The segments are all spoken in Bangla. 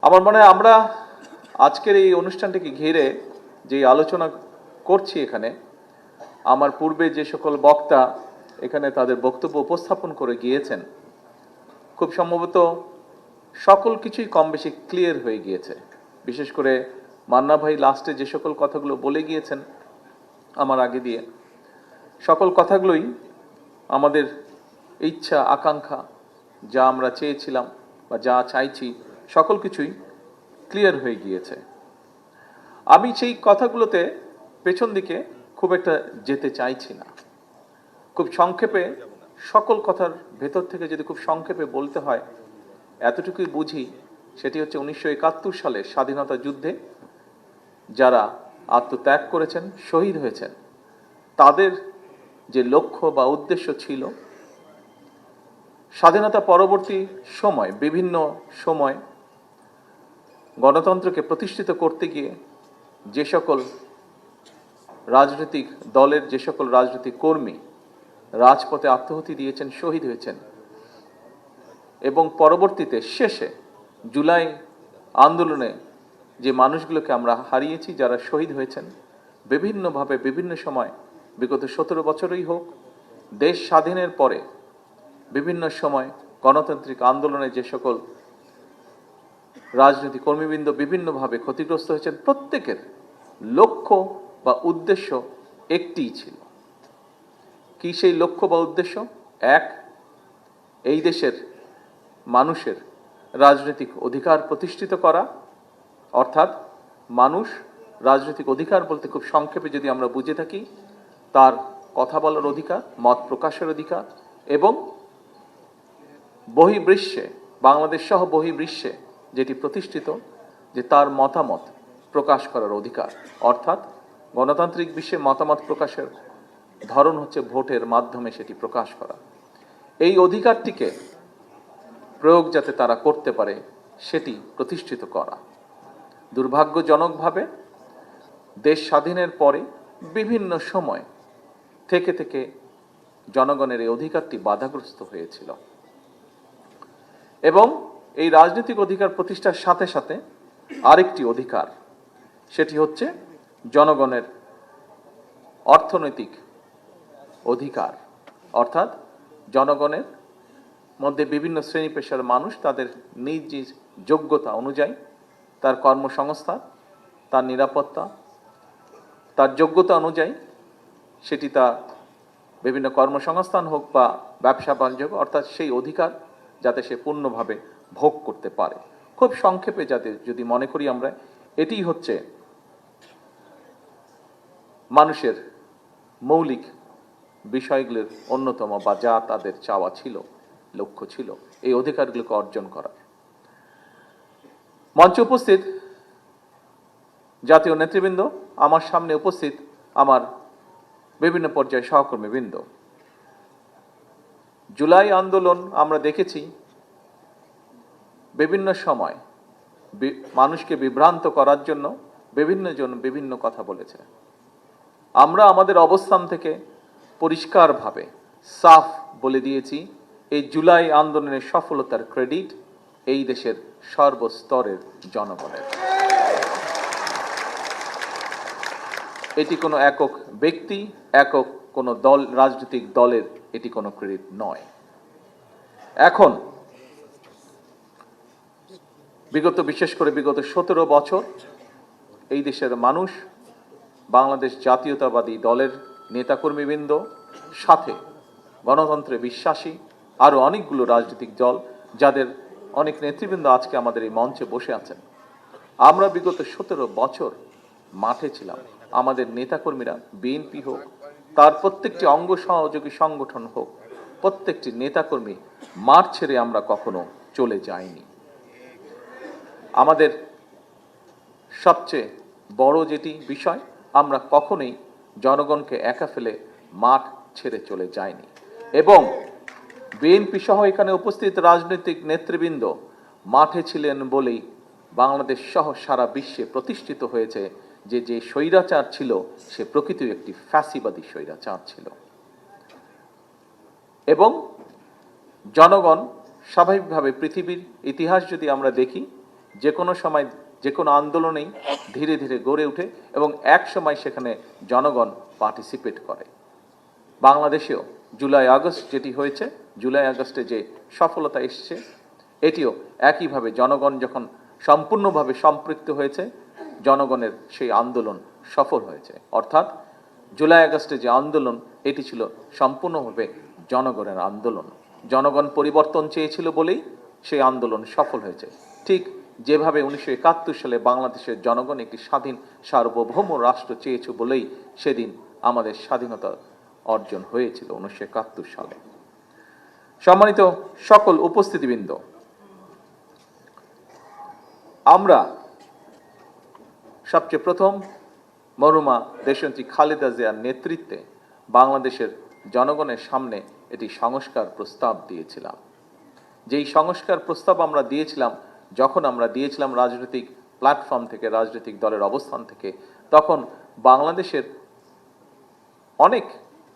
আমার মনে হয় আমরা আজকের এই অনুষ্ঠানটিকে ঘিরে যে আলোচনা করছি এখানে, আমার পূর্বে যে সকল বক্তা এখানে তাদের বক্তব্য উপস্থাপন করে গিয়েছেন, খুব সম্ভবত সকল কিছুই কম বেশি ক্লিয়ার হয়ে গিয়েছে। বিশেষ করে মান্না ভাই লাস্টে যে সকল কথাগুলো বলে গিয়েছেন আমার আগে দিয়ে, সকল কথাগুলোই আমাদের ইচ্ছা আকাঙ্ক্ষা, যা আমরা চেয়েছিলাম বা যা চাইছি, সকল কিছুই ক্লিয়ার হয়ে গিয়েছে। আমি সেই কথাগুলোতে পেছন দিকে খুব একটা যেতে চাইছি না। খুব সংক্ষেপে সকল কথার ভেতর থেকে যদি খুব সংক্ষেপে বলতে হয়, এতটুকুই বুঝি, সেটি হচ্ছে 1971 সালের স্বাধীনতা যুদ্ধে যারা আত্মত্যাগ করেছেন, শহীদ হয়েছেন, তাদের যে লক্ষ্য বা উদ্দেশ্য ছিল, স্বাধীনতা পরবর্তী সময় বিভিন্ন সময় গণতন্ত্রকে প্রতিষ্ঠিত করতে গিয়ে যে সকল রাজনৈতিক দলের যে সকল রাজনৈতিক কর্মী রাজপথে আত্মাহুতি দিয়েছেন, শহীদ হয়েছেন, এবং পরবর্তীতে শেষে জুলাই আন্দোলনে যে মানুষগুলোকে আমরা হারিয়েছি, যারা শহীদ হয়েছেন বিভিন্নভাবে বিভিন্ন সময়, বিগত 17 বছরই হোক, দেশ স্বাধীনের পরে বিভিন্ন সময় গণতান্ত্রিক আন্দোলনে যে সকল রাজনৈতিক কর্মীবৃন্দ বিভিন্নভাবে ক্ষতিগ্রস্ত হয়েছেন, প্রত্যেকের লক্ষ্য বা উদ্দেশ্য একটিই ছিল। কি সেই লক্ষ্য বা উদ্দেশ্য? এক, এই দেশের মানুষের রাজনৈতিক অধিকার প্রতিষ্ঠিত করা, অর্থাৎ মানুষ রাজনৈতিক অধিকার বলতে খুব সংক্ষেপে যদি আমরা বুঝে থাকি, তার কথা বলার অধিকার, মত প্রকাশের অধিকার, এবং বহির্বিশ্বে, বাংলাদেশ সহ বহির্বিশ্বে যেটি প্রতিষ্ঠিত, যে তার মতামত প্রকাশ করার অধিকার। অর্থাৎ গণতান্ত্রিক বিশ্বে মতামত প্রকাশের ধরন হচ্ছে ভোটের মাধ্যমে সেটি প্রকাশ করা। এই অধিকারটিকে প্রয়োগ যাতে তারা করতে পারে, সেটি প্রতিষ্ঠিত করা। দুর্ভাগ্যজনকভাবে দেশ স্বাধীনের পরে বিভিন্ন সময় থেকে থেকে জনগণের এই অধিকারটি বাধাগ্রস্ত হয়েছিল, এবং এই রাজনৈতিক অধিকার প্রতিষ্ঠার সাথে সাথে আরেকটি অধিকার, সেটি হচ্ছে জনগণের অর্থনৈতিক অধিকার। অর্থাৎ জনগণের মধ্যে বিভিন্ন শ্রেণী পেশার মানুষ তাদের নিজ নিজ যোগ্যতা অনুযায়ী তার কর্মসংস্থান, তার নিরাপত্তা, তার যোগ্যতা অনুযায়ী সেটি তার বিভিন্ন কর্মসংস্থান হোক বা ব্যবসা বাণিজ্য, অর্থাৎ সেই অধিকার যাতে সে পূর্ণভাবে ভোগ করতে পারে। খুব সংক্ষেপে যাতে যদি মনে করি আমরা, এটি হচ্ছে মানুষের মৌলিক বিষয়গুলোর অন্যতম, বা যা তাদের চাওয়া ছিল, লক্ষ্য ছিল, এই অধিকারগুলোকে অর্জন করার। মঞ্চে উপস্থিত জাতীয় নেতৃবৃন্দ, আমার সামনে উপস্থিত আমার বিভিন্ন পর্যায়ে সহকর্মীবৃন্দ, জুলাই আন্দোলন আমরা দেখেছি বিভিন্ন সময় মানুষকে বিভ্রান্ত করার জন্য বিভিন্ন জন বিভিন্ন কথা বলেছে। আমরা আমাদের অবস্থান থেকে পরিষ্কারভাবে সাফ বলে দিয়েছি, এই জুলাই আন্দোলনের সফলতার ক্রেডিট এই দেশের সর্বস্তরের জনগণের। এটি কোনো একক ব্যক্তি, একক কোনো দল, রাজনৈতিক দলের এটি কোনো ক্রেডিট নয়। এখন বিশেষ করে বিগত 17 বছর এই দেশের মানুষ বাংলাদেশ জাতীয়তাবাদী দলের নেতাকর্মীবৃন্দ, সাথে গণতন্ত্রে বিশ্বাসী আরও অনেকগুলো রাজনৈতিক দল, যাদের অনেক নেতৃবৃন্দ আজকে আমাদের এই মঞ্চে বসে আছেন, আমরা বিগত 17 বছর মাঠে ছিলাম। আমাদের নেতাকর্মীরা, বিএনপি হোক, তার প্রত্যেকটি অঙ্গ সহযোগী সংগঠন হোক, প্রত্যেকটি নেতাকর্মী মাঠ ছেড়ে আমরা কখনো চলে যাইনি। আমাদের সবচেয়ে বড় যেটি বিষয়, আমরা কখনোই জনগণকে একা ফেলে মাঠ ছেড়ে চলে যাইনি, এবং বিএনপি সহ এখানে উপস্থিত রাজনৈতিক নেতৃবৃন্দ মাঠে ছিলেন বলেই বাংলাদেশ সহ সারা বিশ্বে প্রতিষ্ঠিত হয়েছে যে স্বৈরাচার ছিল, সে প্রকৃত একটি ফ্যাসিবাদী স্বৈরাচার ছিল। এবং জনগণ স্বাভাবিকভাবে, পৃথিবীর ইতিহাস যদি আমরা দেখি, যে কোনো সময় যে কোনো আন্দোলনেই ধীরে ধীরে গড়ে ওঠে এবং এক সময় সেখানে জনগণ পার্টিসিপেট করে। বাংলাদেশেও জুলাই আগস্ট যেটি হয়েছে, জুলাই আগস্টে যে সফলতা এসছে, এটিও একইভাবে জনগণ যখন সম্পূর্ণভাবে সম্পৃক্ত হয়েছে, জনগণের সেই আন্দোলন সফল হয়েছে। অর্থাৎ জুলাই আগস্টে যে আন্দোলন, এটি ছিল সম্পূর্ণভাবে জনগণের আন্দোলন। জনগণ পরিবর্তন চেয়েছিল বলেই সেই আন্দোলন সফল হয়েছে। ঠিক যেভাবে 1971 সালে বাংলাদেশের জনগণ একটি স্বাধীন সার্বভৌম রাষ্ট্র চেয়েছে বলেই সেদিন আমাদের স্বাধীনতা অর্জন হয়েছিল 1971 সালে। সম্মানিত সকল উপস্থিতিবৃন্দ, আমরা সবচেয়ে প্রথম মরহুমা দেশনেত্রী খালেদা জিয়ার নেতৃত্বে বাংলাদেশের জনগণের সামনে এটি সংস্কার প্রস্তাব দিয়েছিলাম। যেই সংস্কার প্রস্তাব আমরা দিয়েছিলাম, যখন আমরা দিয়েছিলাম রাজনৈতিক প্ল্যাটফর্ম থেকে, রাজনৈতিক দলের অবস্থান থেকে, তখন বাংলাদেশের অনেক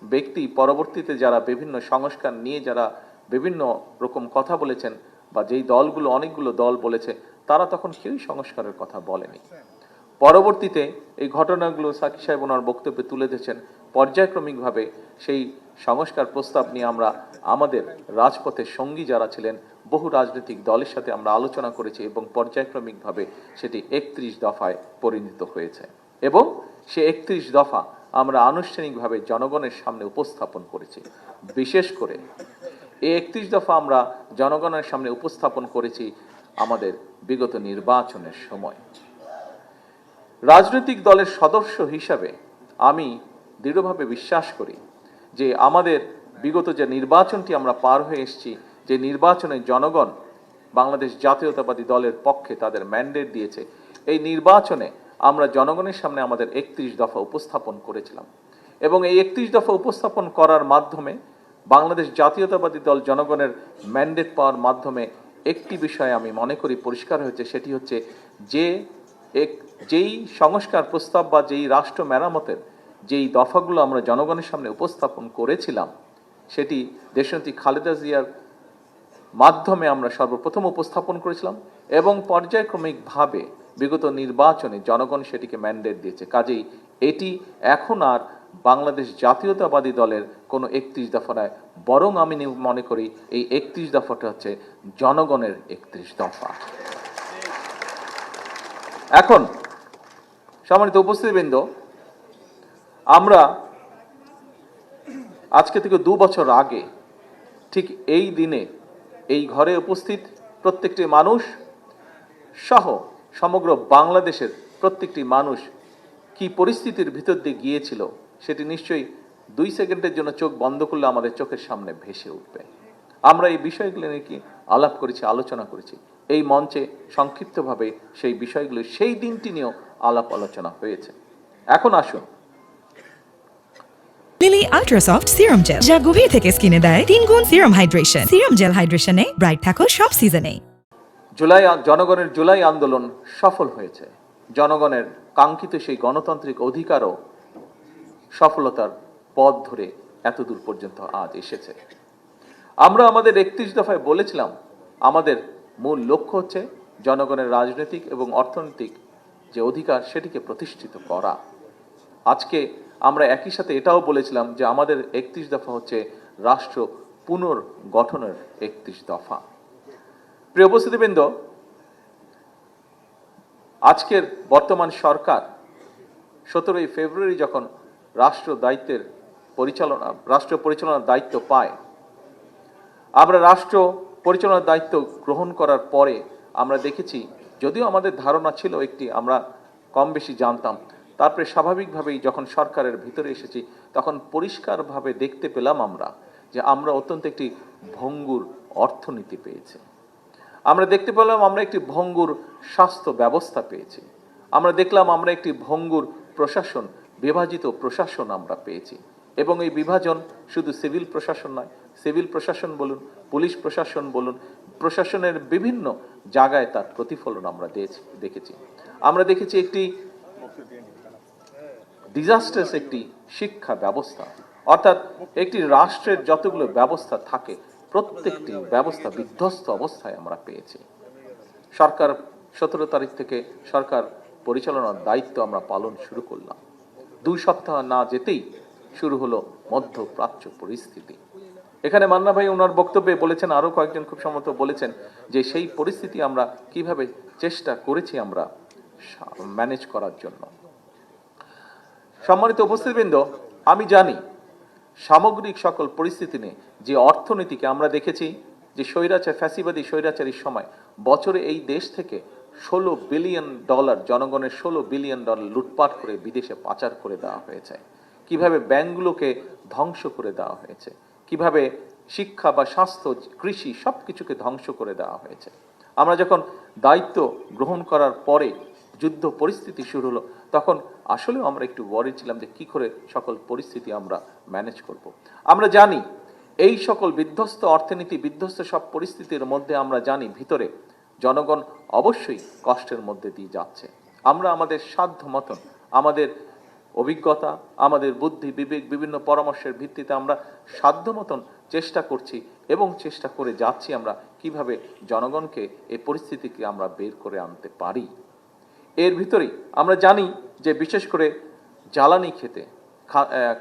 ব্যক্তি পরবর্তীতে যারা বিভিন্ন সংস্কার নিয়ে যারা বিভিন্ন রকম কথা বলেছেন, বা যেই দলগুলো অনেকগুলো দল বলেছে, তারা তখন কেউই সংস্কারের কথা বলেনি। পরবর্তীতে এই ঘটনাগুলো সাকি সাহেব ওনার বক্তব্যে তুলে ধরেছেন। পর্যায়ক্রমিকভাবে সেই সংস্কার প্রস্তাব নিয়ে আমরা আমাদের রাজপথের সঙ্গী যারা ছিলেন, বহু রাজনৈতিক দলের সাথে আমরা আলোচনা করেছি এবং পর্যায়ক্রমিকভাবে সেটি 31 দফায় পরিণত হয়েছে এবং সে 31 দফা আমরা আনুষ্ঠানিকভাবে জনগণের সামনে উপস্থাপন করেছি। বিশেষ করে এই 31 দফা আমরা জনগণের সামনে উপস্থাপন করেছি আমাদের বিগত নির্বাচনের সময়। রাজনৈতিক দলের সদস্য হিসাবে আমি দৃঢ়ভাবে বিশ্বাস করি যে আমাদের বিগত যে নির্বাচনটি আমরা পার হয়ে এসেছি, যে নির্বাচনে জনগণ বাংলাদেশ জাতীয়তাবাদী দলের পক্ষে তাদের ম্যান্ডেট দিয়েছে, এই নির্বাচনে আমরা জনগণের সামনে আমাদের 31 দফা উপস্থাপন করেছিলাম এবং এই 31 দফা উপস্থাপন করার মাধ্যমে বাংলাদেশ জাতীয়তাবাদী দল জনগণের ম্যান্ডেট পাওয়ার মাধ্যমে একটি বিষয় আমি মনে করি পরিষ্কার হয়েছে, সেটি হচ্ছে যেই সংস্কার প্রস্তাব বা যেই রাষ্ট্র মেরামতের যেই দফাগুলো আমরা জনগণের সামনে উপস্থাপন করেছিলাম, সেটি দেশনেত্রী খালেদা জিয়ার মাধ্যমে আমরা সর্বপ্রথম উপস্থাপন করেছিলাম এবং পর্যায়ক্রমিকভাবে বিগত নির্বাচনে জনগণ সেটিকে ম্যান্ডেট দিয়েছে। কাজেই এটি এখন আর বাংলাদেশ জাতীয়তাবাদী দলের কোনো 31 দফা নয়, বরং আমি মনে করি এই 31 দফাটা হচ্ছে জনগণের 31 দফা। এখন সম্মানিত উপস্থিতিবৃন্দ, আমরা আজকে থেকে 2 বছর আগে ঠিক এই দিনে এই ঘরে উপস্থিত প্রত্যেকটি মানুষ সহ সমগ্র বাংলাদেশের প্রত্যেকটি মানুষ কি পরিস্থিতির ভিতর দিয়ে গিয়েছিল সেটি নিশ্চয়ই 2 সেকেন্ডের জন্য চোখ বন্ধ করলে আমাদের চোখের সামনে ভেসে উঠবে। আমরা এই বিষয়গুলো নিয়ে কি আলাপ করেছি, আলোচনা করেছি এই মঞ্চে সংক্ষিপ্তভাবে। সেই বিষয়গুলো সেই দিনটি নিয়েও আলাপ আলোচনা হয়েছে। এখন আসুন Lily ultra soft serum gel, যা গভীর থেকে স্কিনে দেয় 3 গুণ সিরাম হাইড্রেশন। সিরাম জেল হাইড্রেশনে ব্রাইট থাকো সব সিজনে। জনগণের জুলাই আন্দোলন সফল হয়েছে। জনগণের কাঙ্ক্ষিত সেই গণতান্ত্রিক অধিকারও সফলতার পথ ধরে এতদূর পর্যন্ত আজ এসেছে। আমরা আমাদের 31 দফায় বলেছিলাম আমাদের মূল লক্ষ্য হচ্ছে জনগণের রাজনৈতিক এবং অর্থনৈতিক যে অধিকার সেটিকে প্রতিষ্ঠিত করা। আজকে আমরা একই সাথে এটাও বলেছিলাম যে আমাদের 31 দফা হচ্ছে রাষ্ট্র পুনর্গঠনের 31 দফা। প্রিয় উপস্থিতিবৃন্দ, আজকের বর্তমান সরকার 17ই ফেব্রুয়ারি যখন রাষ্ট্র পরিচালনার দায়িত্ব পায়, আমরা রাষ্ট্র পরিচালনার দায়িত্ব গ্রহণ করার পরে আমরা দেখেছি, যদিও আমাদের ধারণা ছিল একটি, আমরা কম বেশি জানতাম, তারপরে স্বাভাবিকভাবেই যখন সরকারের ভিতরে এসেছি তখন পরিষ্কারভাবে দেখতে পেলাম আমরা যে আমরা অত্যন্ত একটি ভঙ্গুর অর্থনীতি পেয়েছি। আমরা দেখতে পেলাম আমরা একটি ভঙ্গুর স্বাস্থ্য ব্যবস্থা পেয়েছি। আমরা দেখলাম আমরা একটি ভঙ্গুর প্রশাসন, বিভাজিত প্রশাসন আমরা পেয়েছি। এবং এই বিভাজন শুধু সিভিল প্রশাসন নয়, সিভিল প্রশাসন বলুন, পুলিশ প্রশাসন বলুন, প্রশাসনের বিভিন্ন জায়গায় তার প্রতিফলন আমরা দেখেছি। আমরা দেখেছি একটি ডিজাস্টার্স একটি শিক্ষা ব্যবস্থা, অর্থাৎ একটি রাষ্ট্রের যতগুলো ব্যবস্থা থাকে প্রত্যেকটি ব্যবস্থা বিধ্বস্ত অবস্থায় আমরা পেয়েছি। সরকার 17 তারিখ থেকে সরকার পরিচালনার দায়িত্ব আমরা পালন শুরু করলাম। 2 সপ্তাহ না যেতেই শুরু হলো মধ্যপ্রাচ্য পরিস্থিতি। এখানে মান্না ভাই ওনার বক্তব্যে বলেছেন, আরো কয়েকজন খুব সম্ভবত বলেছেন যে সেই পরিস্থিতি আমরা কিভাবে চেষ্টা করেছি আমরা ম্যানেজ করার জন্য। সম্মানিত উপস্থিতবৃন্দ, আমি জানি সামগ্রিক সকল পরিস্থিতি নিয়ে যে অর্থনীতিকে আমরা দেখেছি যে ফ্যাসিবাদী স্বৈরাচারীর সময় বছরে এই দেশ থেকে $16 বিলিয়ন জনগণের $16 বিলিয়ন লুটপাট করে বিদেশে পাচার করে দেওয়া হয়েছে, কিভাবে ব্যাংকগুলোকে ধ্বংস করে দেওয়া হয়েছে, কিভাবে শিক্ষা বা স্বাস্থ্য, কৃষি সবকিছুকে ধ্বংস করে দেওয়া হয়েছে। আমরা যখন দায়িত্ব গ্রহণ করার পরে যুদ্ধ পরিস্থিতি শুরু হলো, তখন আসলেও আমরা একটু ওয়ারি ছিলাম যে কি করে সকল পরিস্থিতি আমরা ম্যানেজ করব। আমরা জানি এই সকল বিধ্বস্ত অর্থনীতি, বিধ্বস্ত সব পরিস্থিতির মধ্যে আমরা জানি ভিতরে জনগণ অবশ্যই কষ্টের মধ্যে দিয়ে যাচ্ছে। আমরা আমাদের সাধ্য মতন, আমাদের অভিজ্ঞতা, আমাদের বুদ্ধি বিবেক, বিভিন্ন পরামর্শের ভিত্তিতে আমরা সাধ্য মতন চেষ্টা করছি এবং চেষ্টা করে যাচ্ছি আমরা কিভাবে জনগণকে এই পরিস্থিতিকে আমরা বের করে আনতে পারি। এর ভিতরেই আমরা জানি যে বিশেষ করে জ্বালানি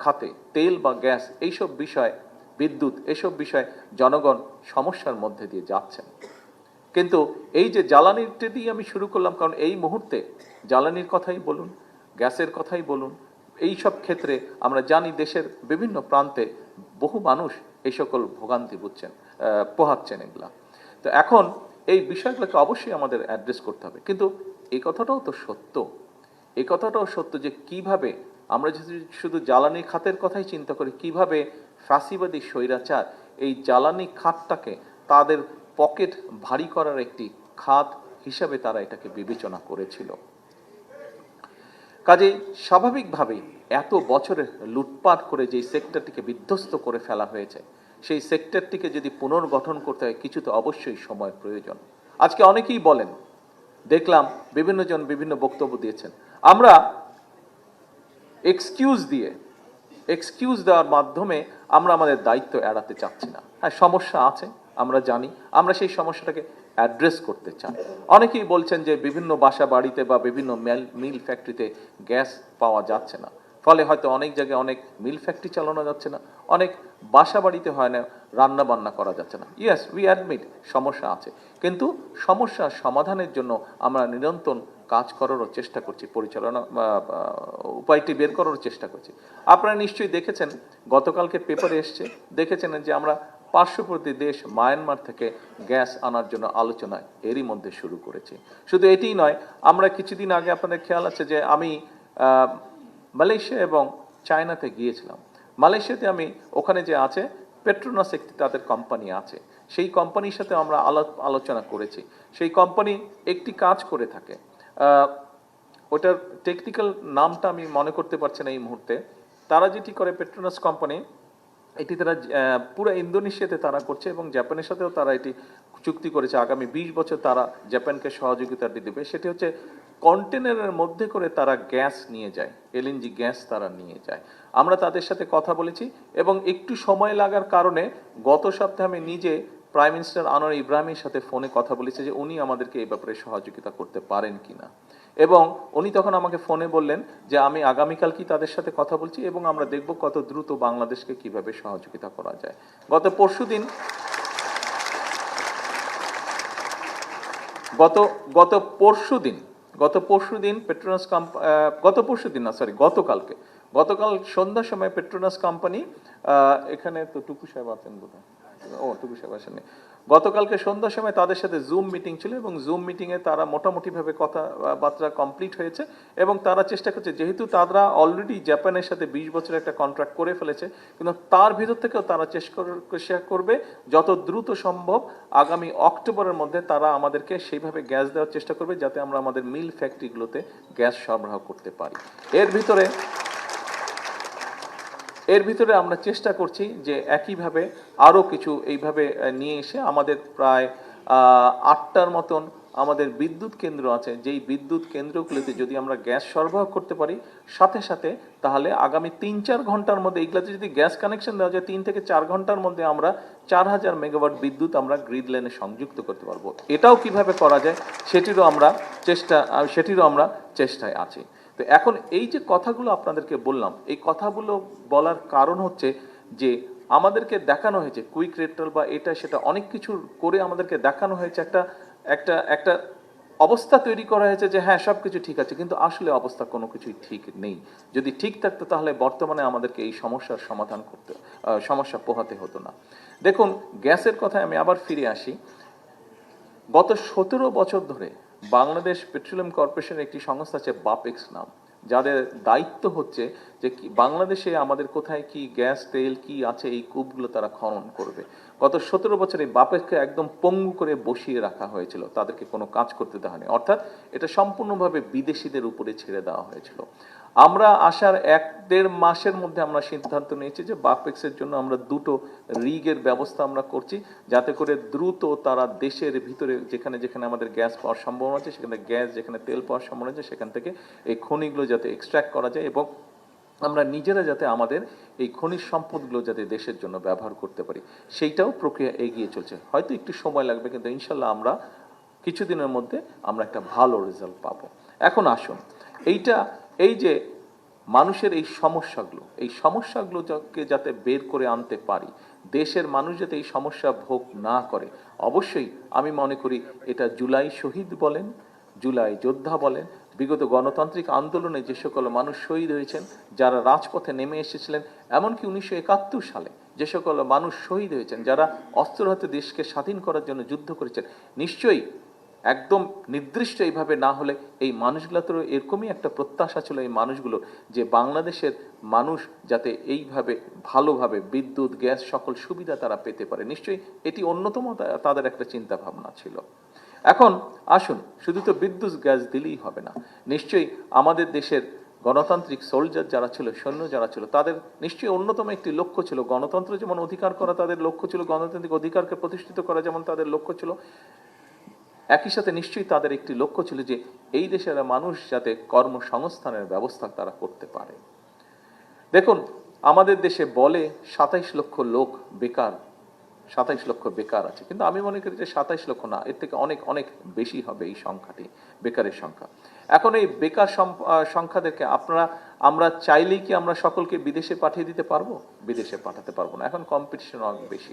খাতে তেল বা গ্যাস এইসব বিষয়, বিদ্যুৎ এসব বিষয়ে জনগণ সমস্যার মধ্যে দিয়ে যাচ্ছেন। কিন্তু এই যে জ্বালানিটা দিয়ে আমি শুরু করলাম, কারণ এই মুহূর্তে জ্বালানির কথাই বলুন, গ্যাসের কথাই বলুন, এই সব ক্ষেত্রে আমরা জানি দেশের বিভিন্ন প্রান্তে বহু মানুষ এই সকল ভোগান্তি পোহাচ্ছেন এগুলা। তো এখন এই বিষয়গুলোকে অবশ্যই আমাদের অ্যাড্রেস করতে হবে। কিন্তু এই কথাটাও তো সত্য, এই কথাটাও সত্য যে কিভাবে আমরা যদি শুধু জ্বালানি খাতের কথাই চিন্তা করি, কিভাবে ফ্যাসিবাদী স্বৈরাচার এই জ্বালানি খাতটাকে তাদের পকেট ভারী করার একটি খাত হিসাবে তারা এটাকে বিবেচনা করেছিল। কাজেই স্বাভাবিকভাবেই এত বছরের লুটপাট করে যেই সেক্টরটিকে বিধ্বস্ত করে ফেলা হয়েছে, সেই সেক্টরটিকে যদি পুনর্গঠন করতে হয় কিছু তো অবশ্যই সময় প্রয়োজন। আজকে অনেকেই বলেন, দেখলাম বিভিন্ন জন বিভিন্ন বক্তব্য দিয়েছেন, আমরা এক্সকিউজ দেওয়ার মাধ্যমে আমরা আমাদের দায়িত্ব এড়াতে চাচ্ছি না। হ্যাঁ, সমস্যা আছে, আমরা জানি, আমরা সেই সমস্যাটাকে অ্যাড্রেস করতে চাই। অনেকেই বলছেন যে বিভিন্ন বাসা বাড়িতে বা বিভিন্ন মিল ফ্যাক্টরিতে গ্যাস পাওয়া যাচ্ছে না, ফলে হয়তো অনেক জায়গায় অনেক মিল ফ্যাক্টরি চালানো যাচ্ছে না, অনেক বাসা বাড়িতে হয় না রান্না বান্না করা যাচ্ছে না। ইয়েস, উই অ্যাডমিট সমস্যা আছে, কিন্তু সমস্যা সমাধানের জন্য আমরা নিরন্তর কাজ করারও চেষ্টা করছি, উপায়টি বের করার চেষ্টা করছি। আপনারা নিশ্চয়ই দেখেছেন, গতকালকে পেপারে এসছে, দেখেছেন যে আমরা পার্শ্ববর্তী দেশ মায়ানমার থেকে গ্যাস আনার জন্য আলোচনা এরই মধ্যে শুরু করেছি। শুধু এটিই নয়, আমরা কিছুদিন আগে, আপনাদের খেয়াল আছে যে আমি মালয়েশিয়া এবং চায়নাতে গিয়েছিলাম। মালয়েশিয়াতে আমি ওখানে যে আছে পেট্রোনাস একটি তাদের কোম্পানি আছে, সেই কোম্পানির সাথে আমরা আলোচনা করেছি। সেই কোম্পানি একটি কাজ করে থাকে, ওটার টেকনিক্যাল নামটা আমি মনে করতে পারছি না এই মুহূর্তে। তারা যেটি করে, পেট্রোনাস কোম্পানি, এটি তারা পুরো ইন্দোনেশিয়াতে তারা করছে এবং জাপানের সাথেও তারা এটি চুক্তি করেছে, আগামী 20 বছর তারা জাপানকে সহযোগিতা দেবে। সেটি হচ্ছে কন্টেনারের মধ্যে করে তারা গ্যাস নিয়ে যায়, এলএনজি গ্যাস তারা নিয়ে যায়। আমরা তাদের সাথে কথা বলেছি এবং একটু সময় লাগার কারণে গত সপ্তাহে আমি নিজে প্রাইম মিনিস্টার আনোয়ার ইব্রাহিমের সাথে ফোনে কথা বলেছি যে উনি আমাদেরকে এই ব্যাপারে সহযোগিতা করতে পারেন কিনা, এবং উনি তখন আমাকে ফোনে বললেন যে আমি আগামীকালকেই তাদের সাথে কথা বলছি এবং আমরা দেখব কত দ্রুত বাংলাদেশকে কিভাবে সহযোগিতা করা যায়। গত পরশুদিন পেট্রোনাস গতকাল সন্ধ্যার সময় পেট্রোনাস কোম্পানি, এখানে তো টুকু সাহেব আছেন বোধহয়, টুকু সাহেব আসেননি, গতকালকে সন্ধ্যার সময় তাদের সাথে জুম মিটিং ছিল এবং জুম মিটিংয়ে তারা মোটামুটিভাবে কথাবার্তা কমপ্লিট হয়েছে এবং তারা চেষ্টা করছে, যেহেতু তারা অলরেডি জাপানের সাথে 20 বছরের একটা কন্ট্রাক্ট করে ফেলেছে, কিন্তু তার ভিতর থেকেও তারা চেষ্টা করবে যত দ্রুত সম্ভব আগামী অক্টোবরের মধ্যে তারা আমাদেরকে সেইভাবে গ্যাস দেওয়ার চেষ্টা করবে যাতে আমরা আমাদের মিল ফ্যাক্টরিগুলোতে গ্যাস সরবরাহ করতে পারি। এর ভিতরে আমরা চেষ্টা করছি যে একইভাবে আরও কিছু এইভাবে নিয়ে এসে আমাদের প্রায় 8টার মতন আমাদের বিদ্যুৎ কেন্দ্র আছে, যেই বিদ্যুৎ কেন্দ্রগুলিতে যদি আমরা গ্যাস সরবরাহ করতে পারি সাথে সাথে, তাহলে আগামী 3-4 ঘন্টার মধ্যে এইগুলাতে যদি গ্যাস কানেকশন দেওয়া যায় 3 থেকে 4 ঘন্টার মধ্যে আমরা 4000 মেগাওয়াট বিদ্যুৎ আমরা গ্রিড লাইনে সংযুক্ত করতে পারবো। এটাও কিভাবে করা যায় সেটিরও আমরা চেষ্টায় আছি। তো এখন এই যে কথাগুলো আপনাদেরকে বললাম, এই কথাগুলো বলার কারণ হচ্ছে যে আমাদেরকে দেখানো হয়েছে কুইক রেট্রোল বা এটা সেটা অনেক কিছু করে আমাদেরকে দেখানো হয়েছে, একটা অবস্থা তৈরি করা হয়েছে যে হ্যাঁ সব কিছু ঠিক আছে, কিন্তু আসলে অবস্থা কোনো কিছুই ঠিক নেই। যদি ঠিক থাকতো তাহলে বর্তমানে আমাদেরকে এই সমস্যার সমাধান করতে সমস্যা পোহাতে হতো না। দেখুন, গ্যাসের কথায় আমি আবার ফিরে আসি। গত 17 বছর ধরে বাংলাদেশ পেট্রোলিয়াম কর্পোরেশনের একটি সংস্থা আছে বাপেক্স নাম, যাদের দায়িত্ব হচ্ছে যে বাংলাদেশে আমাদের কোথায় কি গ্যাস তেল কি আছে এই কূপগুলো তারা খনন করবে। গত 17 বছরে বাপেক্সকে একদম পঙ্গু করে বসিয়ে রাখা হয়েছিল, তাদেরকে কোনো কাজ করতে দেওয়া হয়নি, অর্থাৎ এটা সম্পূর্ণভাবে বিদেশিদের উপরে ছেড়ে দেওয়া হয়েছিল। আমরা আসার 1-1.5 মাসের মধ্যে আমরা সিদ্ধান্ত নিয়েছি যে বাপেক্সের জন্য আমরা 2টো রিগের ব্যবস্থা আমরা করছি, যাতে করে দ্রুত তারা দেশের ভিতরে যেখানে যেখানে আমাদের গ্যাস পাওয়ার সম্ভাবনা আছে, সেখানে গ্যাস, যেখানে তেল পাওয়ার সম্ভাবনা আছে, সেখান থেকে এই খনিগুলো যাতে এক্সট্র্যাক্ট করা যায় এবং আমরা নিজেরা যাতে আমাদের এই খনিজ সম্পদগুলো যাতে দেশের জন্য ব্যবহার করতে পারি, সেইটাও প্রক্রিয়া এগিয়ে চলছে। হয়তো একটু সময় লাগবে, কিন্তু ইনশাল্লাহ আমরা কিছুদিনের মধ্যে আমরা একটা ভালো রেজাল্ট পাবো। এখন আসুন, এই যে মানুষের এই সমস্যাগুলোকে যাতে বের করে আনতে পারি, দেশের মানুষ যাতে এই সমস্যা ভোগ না করে, অবশ্যই আমি মনে করি এটা জুলাই শহীদ বলেন, জুলাই যোদ্ধা বলেন, বিগত গণতান্ত্রিক আন্দোলনে যে সকল মানুষ শহীদ হয়েছেন, যারা রাজপথে নেমে এসেছিলেন, এমনকি 1971 সালে যে সকল মানুষ শহীদ হয়েছেন, যারা অস্ত্র হাতে দেশকে স্বাধীন করার জন্য যুদ্ধ করেছেন, নিশ্চয়ই একদম নির্দিষ্ট এইভাবে না হলে এই মানুষগুলোতেও এরকমই একটা প্রত্যাশা ছিল এই মানুষগুলো, যে বাংলাদেশের মানুষ যাতে এইভাবে ভালোভাবে বিদ্যুৎ, গ্যাস সকল সুবিধা তারা পেতে পারে। নিশ্চয়ই এটি অন্যতম তাদের একটা চিন্তা ভাবনা ছিল। এখন আসুন, শুধু তো বিদ্যুৎ গ্যাস দিলেই হবে না, নিশ্চয়ই আমাদের দেশের গণতান্ত্রিক সোলজার যারা ছিল, সৈন্য যারা ছিল, তাদের নিশ্চয়ই অন্যতম একটি লক্ষ্য ছিল গণতন্ত্র যেমন অধিকার করা, তাদের লক্ষ্য ছিল গণতান্ত্রিক অধিকারকে প্রতিষ্ঠিত করা যেমন তাদের লক্ষ্য ছিল, একই সাথে নিশ্চয়ই তাদের একটি লক্ষ্য ছিল যে এই দেশের মানুষ যাতে কর্মসংস্থানের ব্যবস্থা তারা করতে পারে। দেখুন, আমাদের দেশে বলে 27 লক্ষ লোক বেকার, 27 লক্ষ বেকার আছে, কিন্তু আমি মনে করি যে 27 লক্ষ না, এর থেকে অনেক অনেক বেশি হবে এই সংখ্যাটি, বেকারের সংখ্যা। এখন এই বেকার সংখ্যাদেরকে আমরা চাইলেই কি আমরা সকলকে বিদেশে পাঠিয়ে দিতে পারবো? বিদেশে পাঠাতে পারবো না, এখন কম্পিটিশন অনেক বেশি।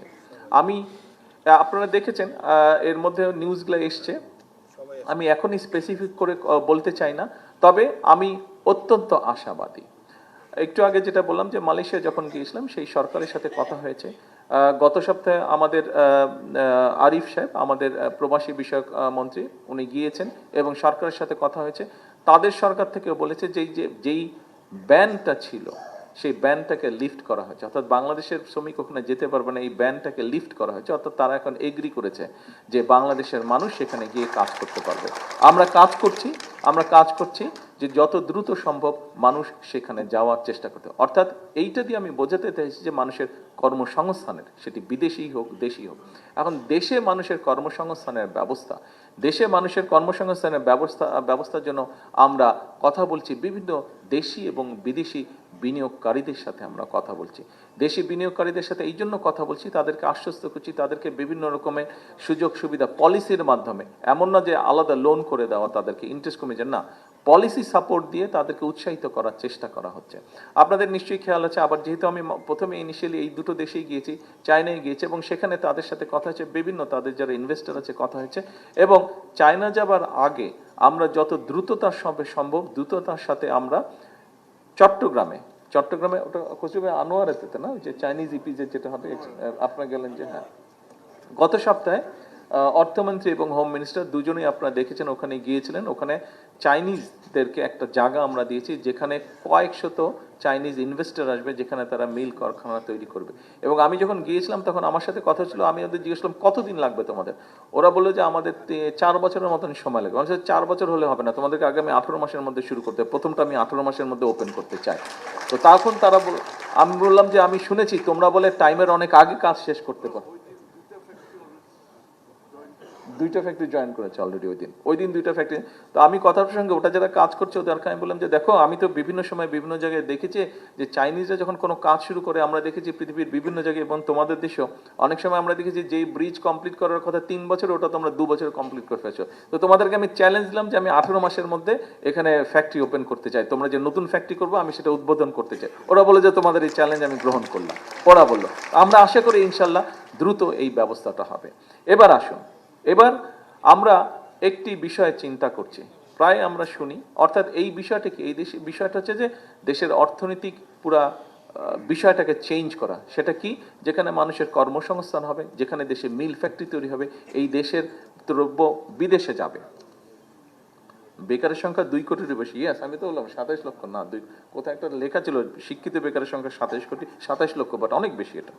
আপনারা দেখেছেন এর মধ্যে নিউজগুলো এসছে, আমি এখনই স্পেসিফিক করে বলতে চাই না, তবে আমি অত্যন্ত আশাবাদী। একটু আগে যেটা বললাম যে মালয়েশিয়া যখন গিয়েছিলাম, সেই সরকারের সাথে কথা হয়েছে। গত সপ্তাহে আমাদের আরিফ সাহেব, আমাদের প্রবাসী বিষয়ক মন্ত্রী, উনি গিয়েছেন এবং সরকারের সাথে কথা হয়েছে। তাদের সরকার থেকেও বলেছে যেই ব্যানটা ছিল সেই ব্যানটাকে লিফট করা হয়েছে, অর্থাৎ বাংলাদেশের শ্রমিক ওখানে যেতে পারবে না, এই ব্যানটাকে লিফট করা হয়েছে, অর্থাৎ তারা এখন এগ্রি করেছে যে বাংলাদেশের মানুষ সেখানে গিয়ে কাজ করতে পারবে। আমরা কাজ করছি যে যত দ্রুত সম্ভব মানুষ সেখানে যাওয়ার চেষ্টা করতে, অর্থাৎ এইটা দিয়ে আমি বোঝাতে চাইছি যে মানুষের কর্মসংস্থানের, সেটি বিদেশি হোক দেশি হোক, এখন দেশে মানুষের কর্মসংস্থানের ব্যবস্থার জন্য আমরা কথা বলছি, বিভিন্ন দেশি এবং বিদেশি বিনিয়োগকারীদের সাথে আমরা কথা বলছি। দেশি বিনিয়োগকারীদের সাথে এই জন্য কথা বলছি, তাদেরকে আশ্বস্ত করছি, তাদেরকে বিভিন্ন রকমের সুযোগ সুবিধা পলিসির মাধ্যমে, এমন না যে আলাদা লোন করে দেওয়া, তাদেরকে ইন্টারেস্ট কমে যায় না, পলিসি সাপোর্ট দিয়ে তাদেরকে উৎসাহিত করার চেষ্টা করা হচ্ছে। আপনাদের নিশ্চয়ই খেয়াল আছে, আবার যেহেতু আমি প্রথমে ইনিশিয়ালি এই 2টো দেশেই গিয়েছি, চায়নায় গিয়েছি, এবং সেখানে তাদের সাথে কথা হয়েছে, বিভিন্ন তাদের যারা ইনভেস্টর আছে কথা হয়েছে, এবং চায়না যাবার আগে আমরা যত দ্রুততার সম্ভব দ্রুততার সাথে আমরা চট্টগ্রামে ওটা কোচবিহার আনোয়ারাতে না, ওই যে চাইনিজ ইপিজেড যেটা হবে, আপনারা গেলেন যে, হ্যাঁ, গত সপ্তাহে অর্থমন্ত্রী এবং হোম মিনিস্টার দুজনেই আপনারা দেখেছেন ওখানে গিয়েছিলেন। ওখানে চাইনিজদেরকে একটা জায়গা আমরা দিয়েছি যেখানে কয়েকশত চাইনিজ ইনভেস্টর আসবে, যেখানে তারা মিল কারখানা তৈরি করবে। এবং আমি যখন গিয়েছিলাম তখন আমার সাথে কথা ছিল, আমি ওদের জিজ্ঞেস করলাম কতদিন লাগবে তোমাদের, ওরা বললো যে আমাদের 4 বছরের মতন সময় লাগবে। আমার সাথে 4 বছর হলে হবে না, তোমাদেরকে আগামী 18 মাসের মধ্যে শুরু করতে হবে, প্রথমটা আমি 18 মাসের মধ্যে ওপেন করতে চাই। তো তখন আমি বললাম যে আমি শুনেছি তোমরা বলে টাইমের অনেক আগে কাজ শেষ করতে পারো। 2টা ফ্যাক্টরি জয়েন করেছে অলরেডি ওই দিন 2টা ফ্যাক্টরি। তো আমি কথার সঙ্গে ওটা যারা কাজ করছে ওদেরকে আমি বললাম যে দেখো, আমি তো বিভিন্ন সময় বিভিন্ন জায়গায় দেখেছি যে চাইনিজরা যখন কোনো কাজ শুরু করে, আমরা দেখেছি পৃথিবীর বিভিন্ন জায়গায় এবং তোমাদের দেশেও অনেক সময় আমরা দেখেছি যেই ব্রিজ কমপ্লিট করার কথা 3 বছর, ওটা তোমরা 2 বছরে কমপ্লিট করে ফেলছো। তো তোমাদেরকে আমি চ্যালেঞ্জ দিলাম যে আমি 18 মাসের মধ্যে এখানে ফ্যাক্টরি ওপেন করতে চাই, তোমরা যে নতুন ফ্যাক্টরি করবো আমি সেটা উদ্বোধন করতে চাই। ওরা বলে যে তোমাদের এই চ্যালেঞ্জ আমি গ্রহণ করলাম। ওরা বললো, আমরা আশা করি ইনশাল্লাহ দ্রুত এই ব্যবস্থাটা হবে। এবার আসুন, এবার আমরা একটি বিষয়ে চিন্তা করছি, প্রায় আমরা শুনি, অর্থাৎ এই বিষয়টা কি, এই দেশে বিষয়টা হচ্ছে যে দেশের অর্থনৈতিক পুরা বিষয়টাকে চেঞ্জ করা। সেটা কি? যেখানে মানুষের কর্মসংস্থান হবে, যেখানে দেশে মিল ফ্যাক্টরি তৈরি হবে, এই দেশের দ্রব্য বিদেশে যাবে। বেকারের সংখ্যা 2 কোটির বেশি। ইয়াস, আমি তো বললাম 27 লক্ষ না, কোথায় একটা লেখা ছিল শিক্ষিত বেকারের সংখ্যা 27 লক্ষ, বাট অনেক বেশি। এটা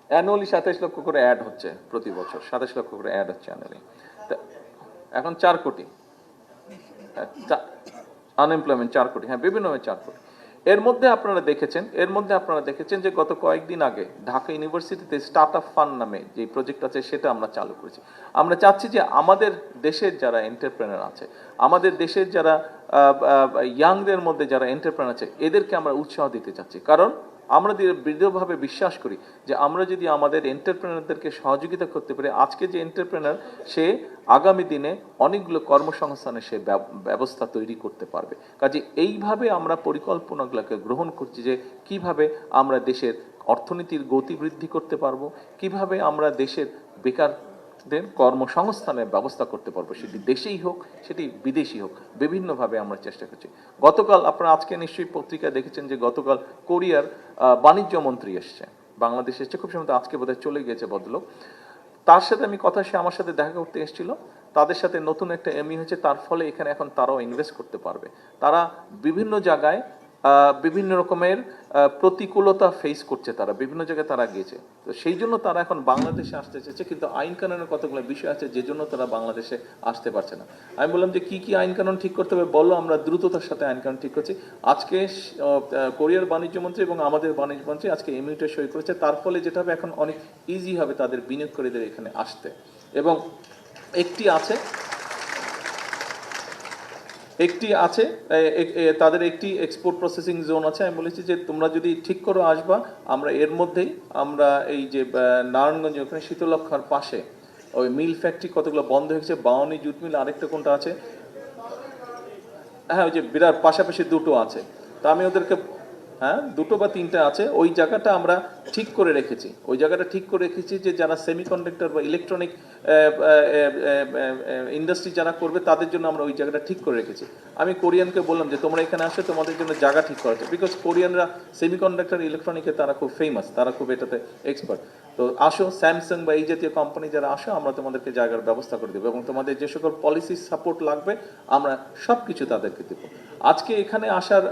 অ্যানুয়ালি 27 লক্ষ করে অ্যাড হচ্ছে প্রতি বছর, 27 লক্ষ করে অ্যাড হচ্ছে অ্যানুয়ালি। এখন 4 কোটি আনএমপ্লয়মেন্ট, 4 কোটি, হ্যাঁ বিভিন্নভাবে 4 কোটি। এর মধ্যে আপনারা দেখেছেন যে গত কয়েকদিন আগে ঢাকা ইউনিভার্সিটিতে স্টার্ট আপ ফান্ড নামে যে প্রজেক্ট আছে সেটা আমরা চালু করেছি। আমরা চাচ্ছি যে আমাদের দেশের যারা এন্টারপ্রেনার আছে, আমাদের দেশের যারা ইয়াংদের মধ্যে যারা এন্টারপ্রেনার আছে, এদেরকে আমরা উৎসাহ দিতে চাচ্ছি। কারণ আমরা দৃঢ়ভাবে বিশ্বাস করি যে আমরা যদি আমাদের এন্টারপ্রেনারদেরকে সহযোগিতা করতে পারি, আজকে যে এন্টারপ্রেনার সে আগামী দিনে অনেকগুলো কর্মসংস্থানের সে ব্যবস্থা তৈরি করতে পারবে। কাজে এইভাবে আমরা পরিকল্পনাগুলোকে গ্রহণ করছি যে কিভাবে আমরা দেশের অর্থনীতির গতি বৃদ্ধি করতে পারবো, কিভাবে আমরা দেশের বেকারদের কর্মসংস্থানের ব্যবস্থা করতে পারবো, সেটি দেশেই হোক সেটি বিদেশি হোক, বিভিন্নভাবে আমরা চেষ্টা করছি। গতকাল আপনারা আজকে নিশ্চয়ই পত্রিকা দেখেছেন যে গতকাল কোরিয়ার বাণিজ্য মন্ত্রী এসছে, বাংলাদেশে এসছে, খুব সম্ভবত আজকে বোধহয় চলে গিয়েছে ভদ্রলোক। তার সাথে আমি কথা, সে আমার সাথে দেখা করতে এসেছিল, তাদের সাথে নতুন একটা এমই হয়েছে, তার ফলে এখানে এখন তারাও ইনভেস্ট করতে পারবে। তারা বিভিন্ন জায়গায় বিভিন্ন রকমের প্রতিকূলতা ফেস করছে, তারা বিভিন্ন জায়গায় তারা গিয়েছে, তো সেই জন্য তারা এখন বাংলাদেশে আসতে চাইছে, কিন্তু আইন কানুনের কতগুলো বিষয় আছে যে জন্য তারা বাংলাদেশে আসতে পারছে না। আমি বললাম যে কি কি আইন কানুন ঠিক করতে হবে বলো, আমরা দ্রুততার সাথে আইন কানুন ঠিক করছি। আজকে কোরিয়ার বাণিজ্য মন্ত্রী এবং আমাদের বাণিজ্য মন্ত্রী আজকে এমইউটা সই করেছে, তার ফলে যেটা হবে এখন অনেক ইজি হবে তাদের বিনিয়োগকারীদের এখানে আসতে। এবং একটি আছে তাদের একটি এক্সপোর্ট প্রসেসিং জোন আছে। আমি বলেছি যে তোমরা যদি ঠিক করো আসবা, আমরা এর মধ্যেই আমরা এই যে নারায়ণগঞ্জ ওখানে শীতলক্ষার পাশে ওই মিল ফ্যাক্টরি কতগুলো বন্ধ হয়েছে, বাওয়ানি জুট মিল, আরেকটা কোনটা আছে, হ্যাঁ ওই যে বিরাট পাশাপাশি দুটো আছে, তা আমি ওদেরকে, হ্যাঁ 2টো বা 3টা আছে, ওই জায়গাটা আমরা ঠিক করে রেখেছি। যে যারা সেমিকন্ডাক্টর বা ইলেকট্রনিক ইন্ডাস্ট্রি যারা করবে তাদের জন্য আমরা ওই জায়গাটা ঠিক করে রেখেছি। আমি কোরিয়ানকে বললাম যে তোমরা এখানে আসো, তোমাদের জন্য জায়গা ঠিক করা আছে, বিকজ কোরিয়ানরা সেমিকন্ডাক্টর ইলেকট্রনিকে তারা খুব ফেমাস, তারা খুব এটাতে এক্সপার্ট। তো আসো, স্যামসাং বা এই জাতীয় কোম্পানি যারা আসো, আমরা তোমাদেরকে জায়গার ব্যবস্থা করে দেবো এবং তোমাদের যে সকল পলিসি সাপোর্ট লাগবে আমরা সব কিছু তাদেরকে দেবো। আজকে এখানে আসার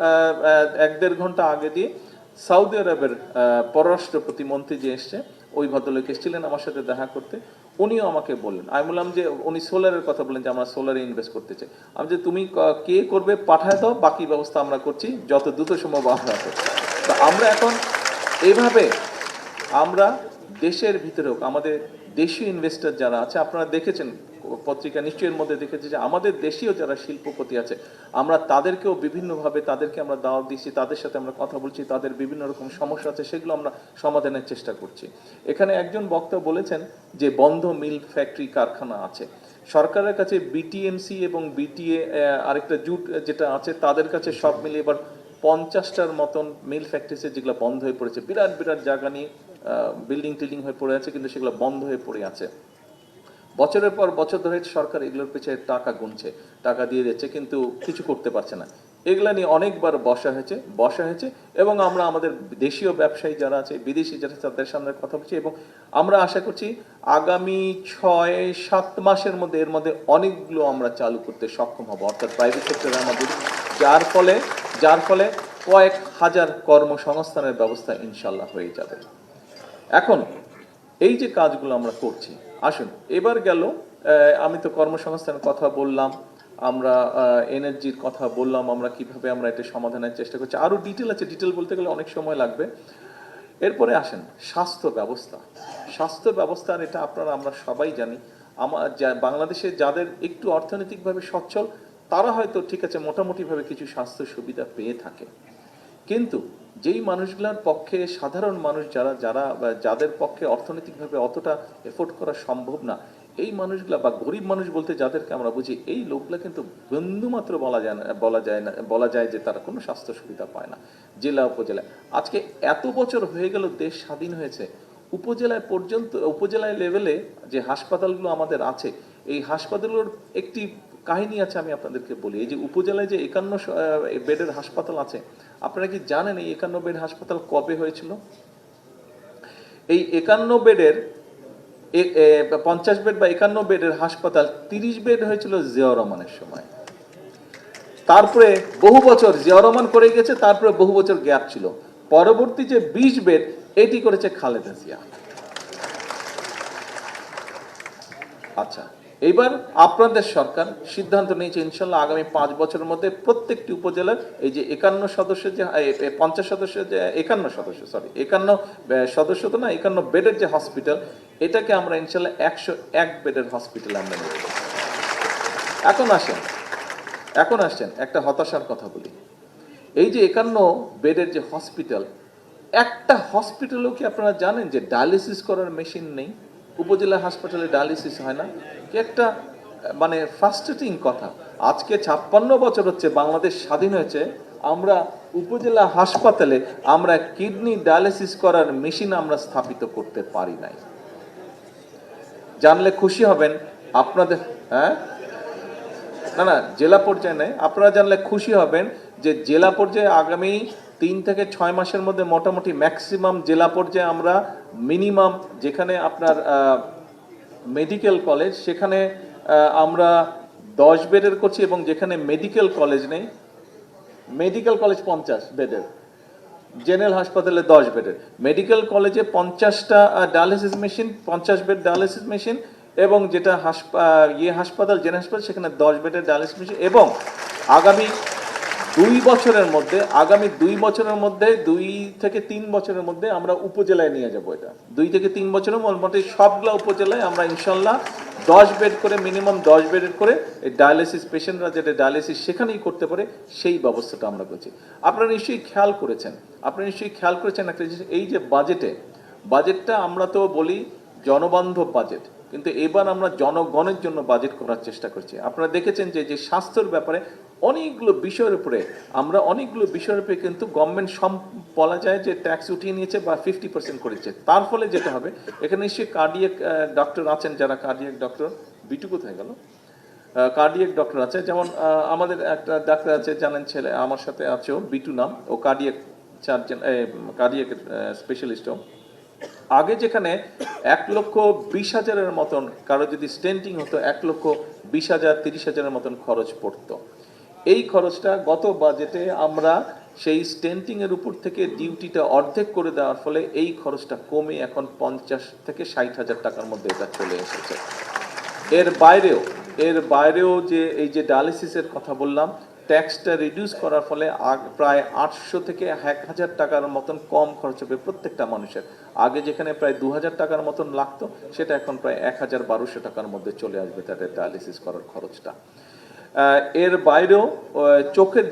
1-1.5 ঘন্টা আগে দিয়ে সৌদি আরবের পররাষ্ট্র প্রতিমন্ত্রী যে এসছে, ওই ভদ্রলোক এসেছিলেন আমার সাথে দেখা করতে, উনিও আমাকে বললেন। আমি বললাম যে উনি সোলারের কথা বললেন যে আমরা সোলারে ইনভেস্ট করতে চাই। আমি যে তুমি কে করবে পাঠায় দাও, বাকি ব্যবস্থা আমরা করছি যত দ্রুত সম্ভব আমরা করছি। তো আমরা এখন এইভাবে আমরা দেশের ভিতরে হোক, আমাদের দেশীয় ইনভেস্টর যারা আছে, আপনারা দেখেছেন পত্রিকা নিশ্চয়ই এর মধ্যে দেখেছে যে আমাদের দেশীয় যারা শিল্পপতি আছে, আমরা তাদেরকেও বিভিন্নভাবে তাদেরকে আমরা দাওয়াত দিচ্ছি, তাদের সাথে আমরা কথা বলছি, তাদের বিভিন্ন রকম সমস্যা আছে সেগুলো আমরা সমাধানের চেষ্টা করছি। এখানে একজন বক্তা বলেছেন যে বন্ধ মিল ফ্যাক্টরি কারখানা আছে, সরকারের কাছে বিটিএমসি এবং বিটিএ আরেকটা জুট যেটা আছে তাদের কাছে সব মিলিয়ে এবার 50টার মতন মিল ফ্যাক্টরিছে যেগুলো বন্ধ হয়ে পড়েছে, বিরাট বিরাট জায়গা নিয়ে বিল্ডিং টিল্ডিং হয়ে পড়ে আছে, কিন্তু সেগুলো বন্ধ হয়ে পড়ে আছে। বছরের পর বছর ধরে সরকার এগুলোর পিছিয়ে টাকা গুনছে, টাকা দিয়ে দিচ্ছে, কিন্তু কিছু করতে পারছে না। এগুলা নিয়ে অনেকবার বসা হয়েছে এবং আমরা আমাদের দেশীয় ব্যবসায়ী যারা আছে, বিদেশি যারা তাদের সামনে কথা বলছি এবং আমরা আশা করছি আগামী 6-7 মাসের মধ্যে এর মধ্যে অনেকগুলো আমরা চালু করতে সক্ষম হব, অর্থাৎ প্রাইভেট সেক্টরের মধ্যে, যার ফলে কয়েক হাজার কর্মসংস্থানের ব্যবস্থা ইনশাল্লাহ হয়ে যাবে। এখন এই যে কাজগুলো আমরা করছি, আসুন এবার গেল, আমি তো কর্মসংস্থানের কথা বললাম, আমরা এনার্জির কথা বললাম, আমরা কিভাবে আমরা এটা সমাধানের চেষ্টা করছি, আরো ডিটেল আছে, ডিটেল বলতে গেলে অনেক সময় লাগবে। এরপরে আসেন স্বাস্থ্য ব্যবস্থার, এটা আপনারা আমরা সবাই জানি, বাংলাদেশে যাদের একটু অর্থনৈতিকভাবে সচ্ছল তারা হয়তো ঠিক আছে মোটামুটিভাবে কিছু স্বাস্থ্য সুবিধা পেয়ে থাকে, কিন্তু যেই মানুষগুলোর পক্ষে সাধারণ মানুষ যাদের পক্ষে অর্থনৈতিকভাবে অতটা এফোর্ড করা সম্ভব না, এই মানুষগুলা বা গরিব মানুষ বলতে যাদেরকে আমরা বুঝি, এই লোকগুলা কিন্তু বিন্দুমাত্র বলা যায় যে তারা কোনো স্বাস্থ্য সুবিধা পায় না জেলা উপজেলায়। আজকে এত বছর হয়ে গেল, দেশ স্বাধীন হয়েছে, উপজেলায় লেভেলে যে হাসপাতালগুলো আমাদের আছে, এই হাসপাতালগুলোর একটি কাহিনী আছে, আমি আপনাদেরকে বলি। এই যে উপজেলায় যে 51 বেডের হাসপাতাল আছে, আপনারা কি জানেন এই 51 বেড হাসপাতাল কবে হয়েছিল? এই 51 বেডের 50 বেড বা 51 বেডের হাসপাতাল 30 বেড হয়েছিল জিয়াউর রহমানের সময়। তারপরে বহু বছর জিয়াউর রহমান করে গেছে, তারপরে বহু বছর গ্যাপ ছিল। পরবর্তী যে 20 বেড এটি করেছে খালেদা জিয়া। আচ্ছা, এবার আপনাদের সরকার সিদ্ধান্ত নিয়েছে ইনশাল্লাহ আগামী 5 বছরের মধ্যে প্রত্যেকটি উপজেলার এই যে 51 সদস্যের যে 50 সদস্যের যে 51 সদস্য তো না, 51 বেডের যে হসপিটাল, এটাকে আমরা ইনশাল্লাহ 101 বেডের হসপিটাল আমরা নিয়ে যাব। এখন আসছেন একটা হতাশার কথা বলি। এই যে 51 বেডের যে হসপিটাল, একটা হসপিটালও কি আপনারা জানেন যে ডায়ালিসিস করার মেশিন নেই? উপজেলা হাসপাতালে ডায়ালিসিস হয় না, কি একটা মানে ফ্রাস্ট্রেটিং কথা। আজকে 56 বছর হচ্ছে বাংলাদেশ স্বাধীন হয়েছে, আমরা উপজেলা হাসপাতালে আমরা কিডনি ডায়ালিসিস করার মেশিন আমরা স্থাপিত করতে পারি নাই। জানলে খুশি হবেন আপনাদের, হ্যাঁ না জেলা পর্যায়ে নেই, আপনারা জানলে খুশি হবেন যে জেলা পর্যায়ে আগামী 3 থেকে 6 মাসের মধ্যে মোটামুটি ম্যাক্সিমাম জেলা পর্যায়ে আমরা মিনিমাম যেখানে আপনার মেডিকেল কলেজ সেখানে আমরা 10 বেডের করছি, এবং যেখানে মেডিকেল কলেজ নেই, মেডিকেল কলেজ 50 বেডের, জেনারেল হাসপাতালে 10 বেডের, মেডিকেল কলেজে 50টা dialysis machine, 50 bed dialysis machine, এবং যেটা হাসপাতাল জেনারেল হাসপাতাল সেখানে 10 বেডের ডায়ালিসিস মেশিন। এবং আগামী 2 বছরের মধ্যে 2 থেকে 3 বছরের মধ্যে আমরা উপজেলায় নিয়ে যাব। এটা 2 থেকে 3 বছরের মধ্যে সবগুলা উপজেলায় আমরা ইনশাল্লাহ 10 বেড করে, মিনিমাম 10 বেডের করে এই ডায়ালিসিস পেশেন্টরা যেটা ডায়ালিসিস সেখানেই করতে পারে সেই ব্যবস্থাটা আমরা করছি। আপনারা নিশ্চয়ই খেয়াল করেছেন একটা জিনিস, এই যে বাজেটটা আমরা তো বলি জনবান্ধব বাজেট, কিন্তু এবার আমরা জনগণের জন্য বাজেট করার চেষ্টা করছি। আপনারা দেখেছেন যে স্বাস্থ্যের ব্যাপারে অনেকগুলো বিষয়ের উপরে কিন্তু গভর্নমেন্ট বলা যায় যে ট্যাক্স উঠিয়ে নিয়েছে বা 50% করেছে। তার ফলে যেটা হবে, এখানে নিশ্চয়ই কার্ডিয়াক ডক্টর আছেন, যারা কার্ডিয়াক ডক্টর, বিটু কোথায় গেল, কার্ডিয়াক ডক্টর আছে, যেমন আমাদের একটা ডাক্তার আছে জানেন, ছেলে আমার সাথে আছে, ও বিটু নাম, ও কার্ডিয়াক সার্জন, কার্ডিয়াক স্পেশালিস্ট। আগে যেখানে 1,20,000-এর মতন কারো যদি স্টেন্টিং হতো 1,20,000 30,000-এর মতন খরচ পড়তো। এই খরচটা গত বাজেটে আমরা সেই স্টেন্টিং এর উপর থেকে ডিউটিটা অর্ধেক করে দেওয়ার ফলে এই খরচটা কমে এখন 50 থেকে 60,000 টাকার মধ্যে এটা চলে এসেছে। এর বাইরেও যে এই যে ডায়ালিসিসের কথা বললাম, ট্যাক্সটা রিডিউস করার ফলে প্রায় 800 থেকে 1,000 টাকার মতন কম খরচ হবে প্রত্যেকটা মানুষের। আগে যেখানে প্রায় 2,000 টাকার মতন লাগতো, সেটা এখন প্রায় 1,1200 টাকার মধ্যে চলে আসবে তাদের ডায়ালিসিস করার খরচটা। এর বাইরেও চোখের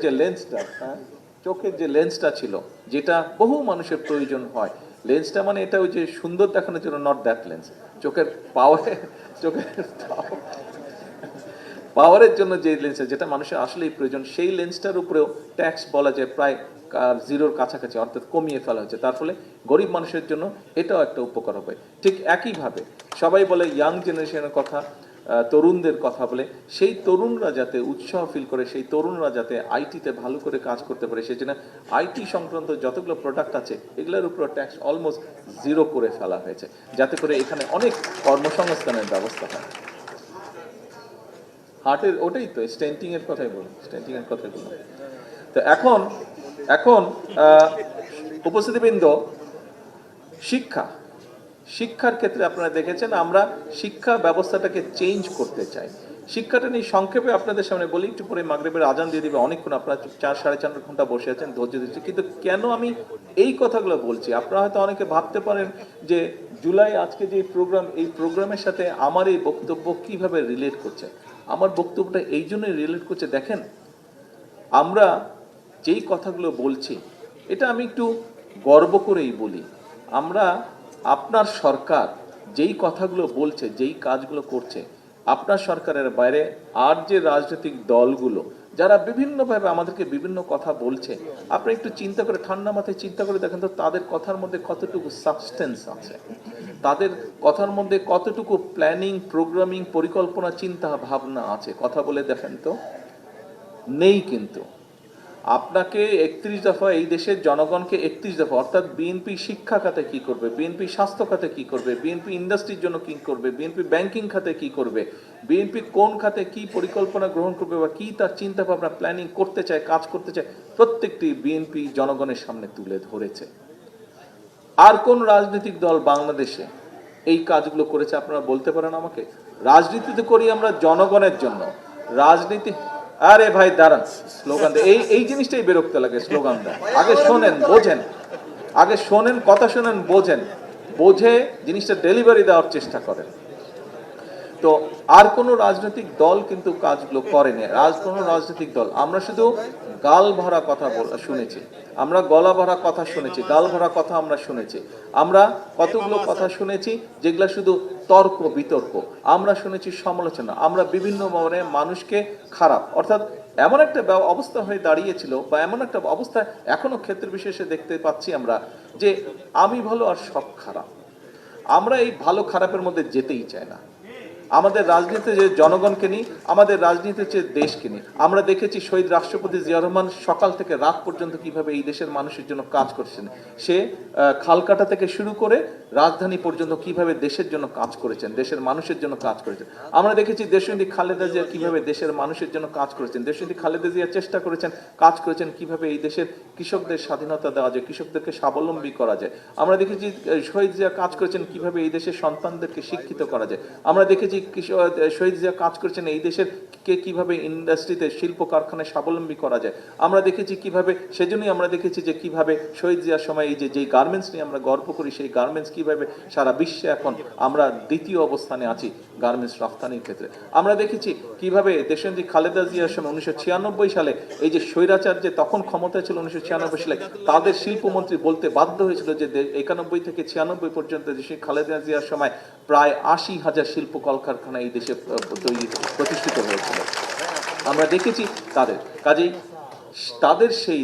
যে লেন্সটা ছিল, যেটা বহু মানুষের প্রয়োজন হয়, লেন্সটা মানে এটা ওই যে সুন্দর দেখানোর জন্য, নট দ্যাট লেন্স, চোখের পাওয়ারের জন্য যে লেন্সটা, যেটা মানুষের আসলেই প্রয়োজন, সেই লেন্সটার উপরেও ট্যাক্স বলা যায় প্রায় জিরোর কাছাকাছি, অর্থাৎ কমিয়ে ফেলা হয়েছে। তার ফলে গরিব মানুষের জন্য এটাও একটা উপকার হবে। ঠিক একইভাবে সবাই বলে ইয়াং জেনারেশনের কথা, তরুণদের কথা বলে, সেই তরুণরা যাতে উৎসাহ ফিল করে, সেই তরুণরা যাতে আইটিতে ভালো করে কাজ করতে পারে, সেই জন্য আইটি সংক্রান্ত যতগুলো প্রোডাক্ট আছে এগুলোর উপর ট্যাক্স অলমোস্ট জিরো করে ফেলা হয়েছে, যাতে করে এখানে অনেক কর্মসংস্থানের ব্যবস্থা হয়। হার্টের ওটাই তো স্টেন্টিং এর কথাই বলুন। তো এখন উপস্থিতিবৃন্দ, শিক্ষার ক্ষেত্রে আপনারা দেখেছেন আমরা শিক্ষা ব্যবস্থাটাকে চেঞ্জ করতে চাই। শিক্ষাটা নিয়ে সংক্ষেপে আপনাদের সামনে বলি, একটু পরে মাগরিবের আজান দিয়ে দিবে, অনেকক্ষণ আপনারা 4-4.5 ঘন্টা বসে আছেন, ধৈর্য দিচ্ছি। কিন্তু কেন আমি এই কথাগুলো বলছি, আপনারা হয়তো অনেকে ভাবতে পারেন যে জুলাই আজকে যে প্রোগ্রাম, এই প্রোগ্রামের সাথে আমার এই বক্তব্য কিভাবে রিলেট করছে? আমার বক্তব্যটা এই জন্যই রিলেট করছে, দেখেন আমরা যেই কথাগুলো বলছি এটা আমি একটু গর্ব করেই বলি। আমরা, আপনার সরকার যেই কথাগুলো বলছে, যেই কাজগুলো করছে, আপনার সরকারের বাইরে আর যে রাজনৈতিক দলগুলো যারা বিভিন্নভাবে আমাদেরকে বিভিন্ন কথা বলছে, আপনি একটু চিন্তা করে, ঠান্ডা মাথায় চিন্তা করে দেখেন তো তাদের কথার মধ্যে কতটুকু সাবস্টেন্স আছে, তাদের কথার মধ্যে কতটুকু প্ল্যানিং, প্রোগ্রামিং, পরিকল্পনা, চিন্তা ভাবনা আছে। কথা বলে দেখেন তো, নেই। কিন্তু আপনাকে 31 দফা এই দেশের জনগণকে 31 দফা, অর্থাৎ বিএনপি শিক্ষা খাতে কি করবে, বিএনপি স্বাস্থ্য খাতে কি করবে, বিএনপি ইন্ডাস্ট্রির জন্য কি করবে, বিএনপি ব্যাংকিং খাতে কি করবে, বিএনপি কোন খাতে কি পরিকল্পনা গ্রহণ করবে বা কি তার চিন্তা ভাবনা প্ল্যানিং করতে চায়, কাজ করতে চায়, প্রত্যেকটি বিএনপি জনগণের সামনে তুলে ধরেছে। আর কোন রাজনৈতিক দল বাংলাদেশে এই কাজগুলো করেছে আপনারা বলতে পারেন আমাকে? রাজনীতিতে করি আমরা জনগণের জন্য, রাজনীতি। আরে ভাই দাঁড়ান, স্লোগান দেয়, এই জিনিসটাই বিরক্ত লাগে, স্লোগান দেয়। আগে শোনেন, বোঝেন, আগে শোনেন, কথা শোনেন, বোঝেন, বোঝে জিনিসটা ডেলিভারি দেওয়ার চেষ্টা করেন। তো আর কোনো রাজনৈতিক দল কিন্তু কাজগুলো করেনি, কোনো রাজনৈতিক দল। আমরা শুধু গাল ভরা কথা শুনেছি, আমরা গলা ভরা কথা শুনেছি, গাল ভরা কথা আমরা শুনেছি। আমরা কতগুলো কথা শুনেছি যেগুলা শুধু তর্ক বিতর্ক, আমরা শুনেছি সমালোচনা, আমরা বিভিন্ন মানে মানুষকে খারাপ, অর্থাৎ এমন একটা অবস্থা হয়ে দাঁড়িয়েছিল বা এমন একটা অবস্থা এখনো ক্ষেত্র বিশেষে দেখতে পাচ্ছি আমরা, যে আমি ভালো আর সব খারাপ। আমরা এই ভালো খারাপের মধ্যে যেতেই চাই না। আমাদের রাজনীতিতে যে জনগণকে নিই, আমাদের রাজনীতির চেয়ে দেশকে নিই। আমরা দেখেছি শহীদ রাষ্ট্রপতি জিয়া রহমান সকাল থেকে রাত পর্যন্ত কিভাবে এই দেশের মানুষের জন্য কাজ করছেন। সে খালকাটা থেকে শুরু করে রাজধানী পর্যন্ত কিভাবে দেশের জন্য কাজ করেছেন, দেশের মানুষের জন্য কাজ করেছেন। আমরা দেখেছি দেশনেত্রী খালেদা জিয়া কিভাবে দেশের মানুষের জন্য কাজ করেছেন। দেশনেত্রী খালেদা জিয়া চেষ্টা করেছেন, কাজ করেছেন কিভাবে এই দেশের কৃষকদের স্বাধীনতা দেওয়া যায়, কৃষকদেরকে স্বাবলম্বী করা যায়। আমরা দেখেছি শহীদ জিয়া কাজ করেছেন কিভাবে এই দেশের সন্তানদেরকে শিক্ষিত করা যায়। আমরা দেখেছি শহীদ জিয়া কাজ করেছেন এই দেশের কিভাবে ইন্ডাস্ট্রিতে, শিল্প কারখানায় স্বাবলম্বী করা যায়। আমরা দেখেছি কিভাবে, সেজন্যই আমরা দেখেছি যে কিভাবে শহীদ জিয়ার সময় এই যে গার্মেন্টস নিয়ে আমরা গর্ব করি, সেই গার্মেন্টস কিভাবে সারা বিশ্বে এখন আমরা দ্বিতীয় অবস্থানে আছি গার্মেন্টস রফতানির ক্ষেত্রে। আমরা দেখেছি কিভাবে দেশনেত্রী খালেদা জিয়ার সময় 1996 সালে এই যে স্বৈরাচার যে তখন ক্ষমতায় ছিল 1996 সালে, তাদের শিল্পমন্ত্রী বলতে বাধ্য হয়েছিল যে 91 থেকে 96 পর্যন্ত দেশে খালেদা জিয়ার সময় প্রায় 80,000 শিল্প কলকারখানা এই দেশে প্রতিষ্ঠিত হয়েছিল। আমরা দেখেছি তাদের কাজেই তাদের সেই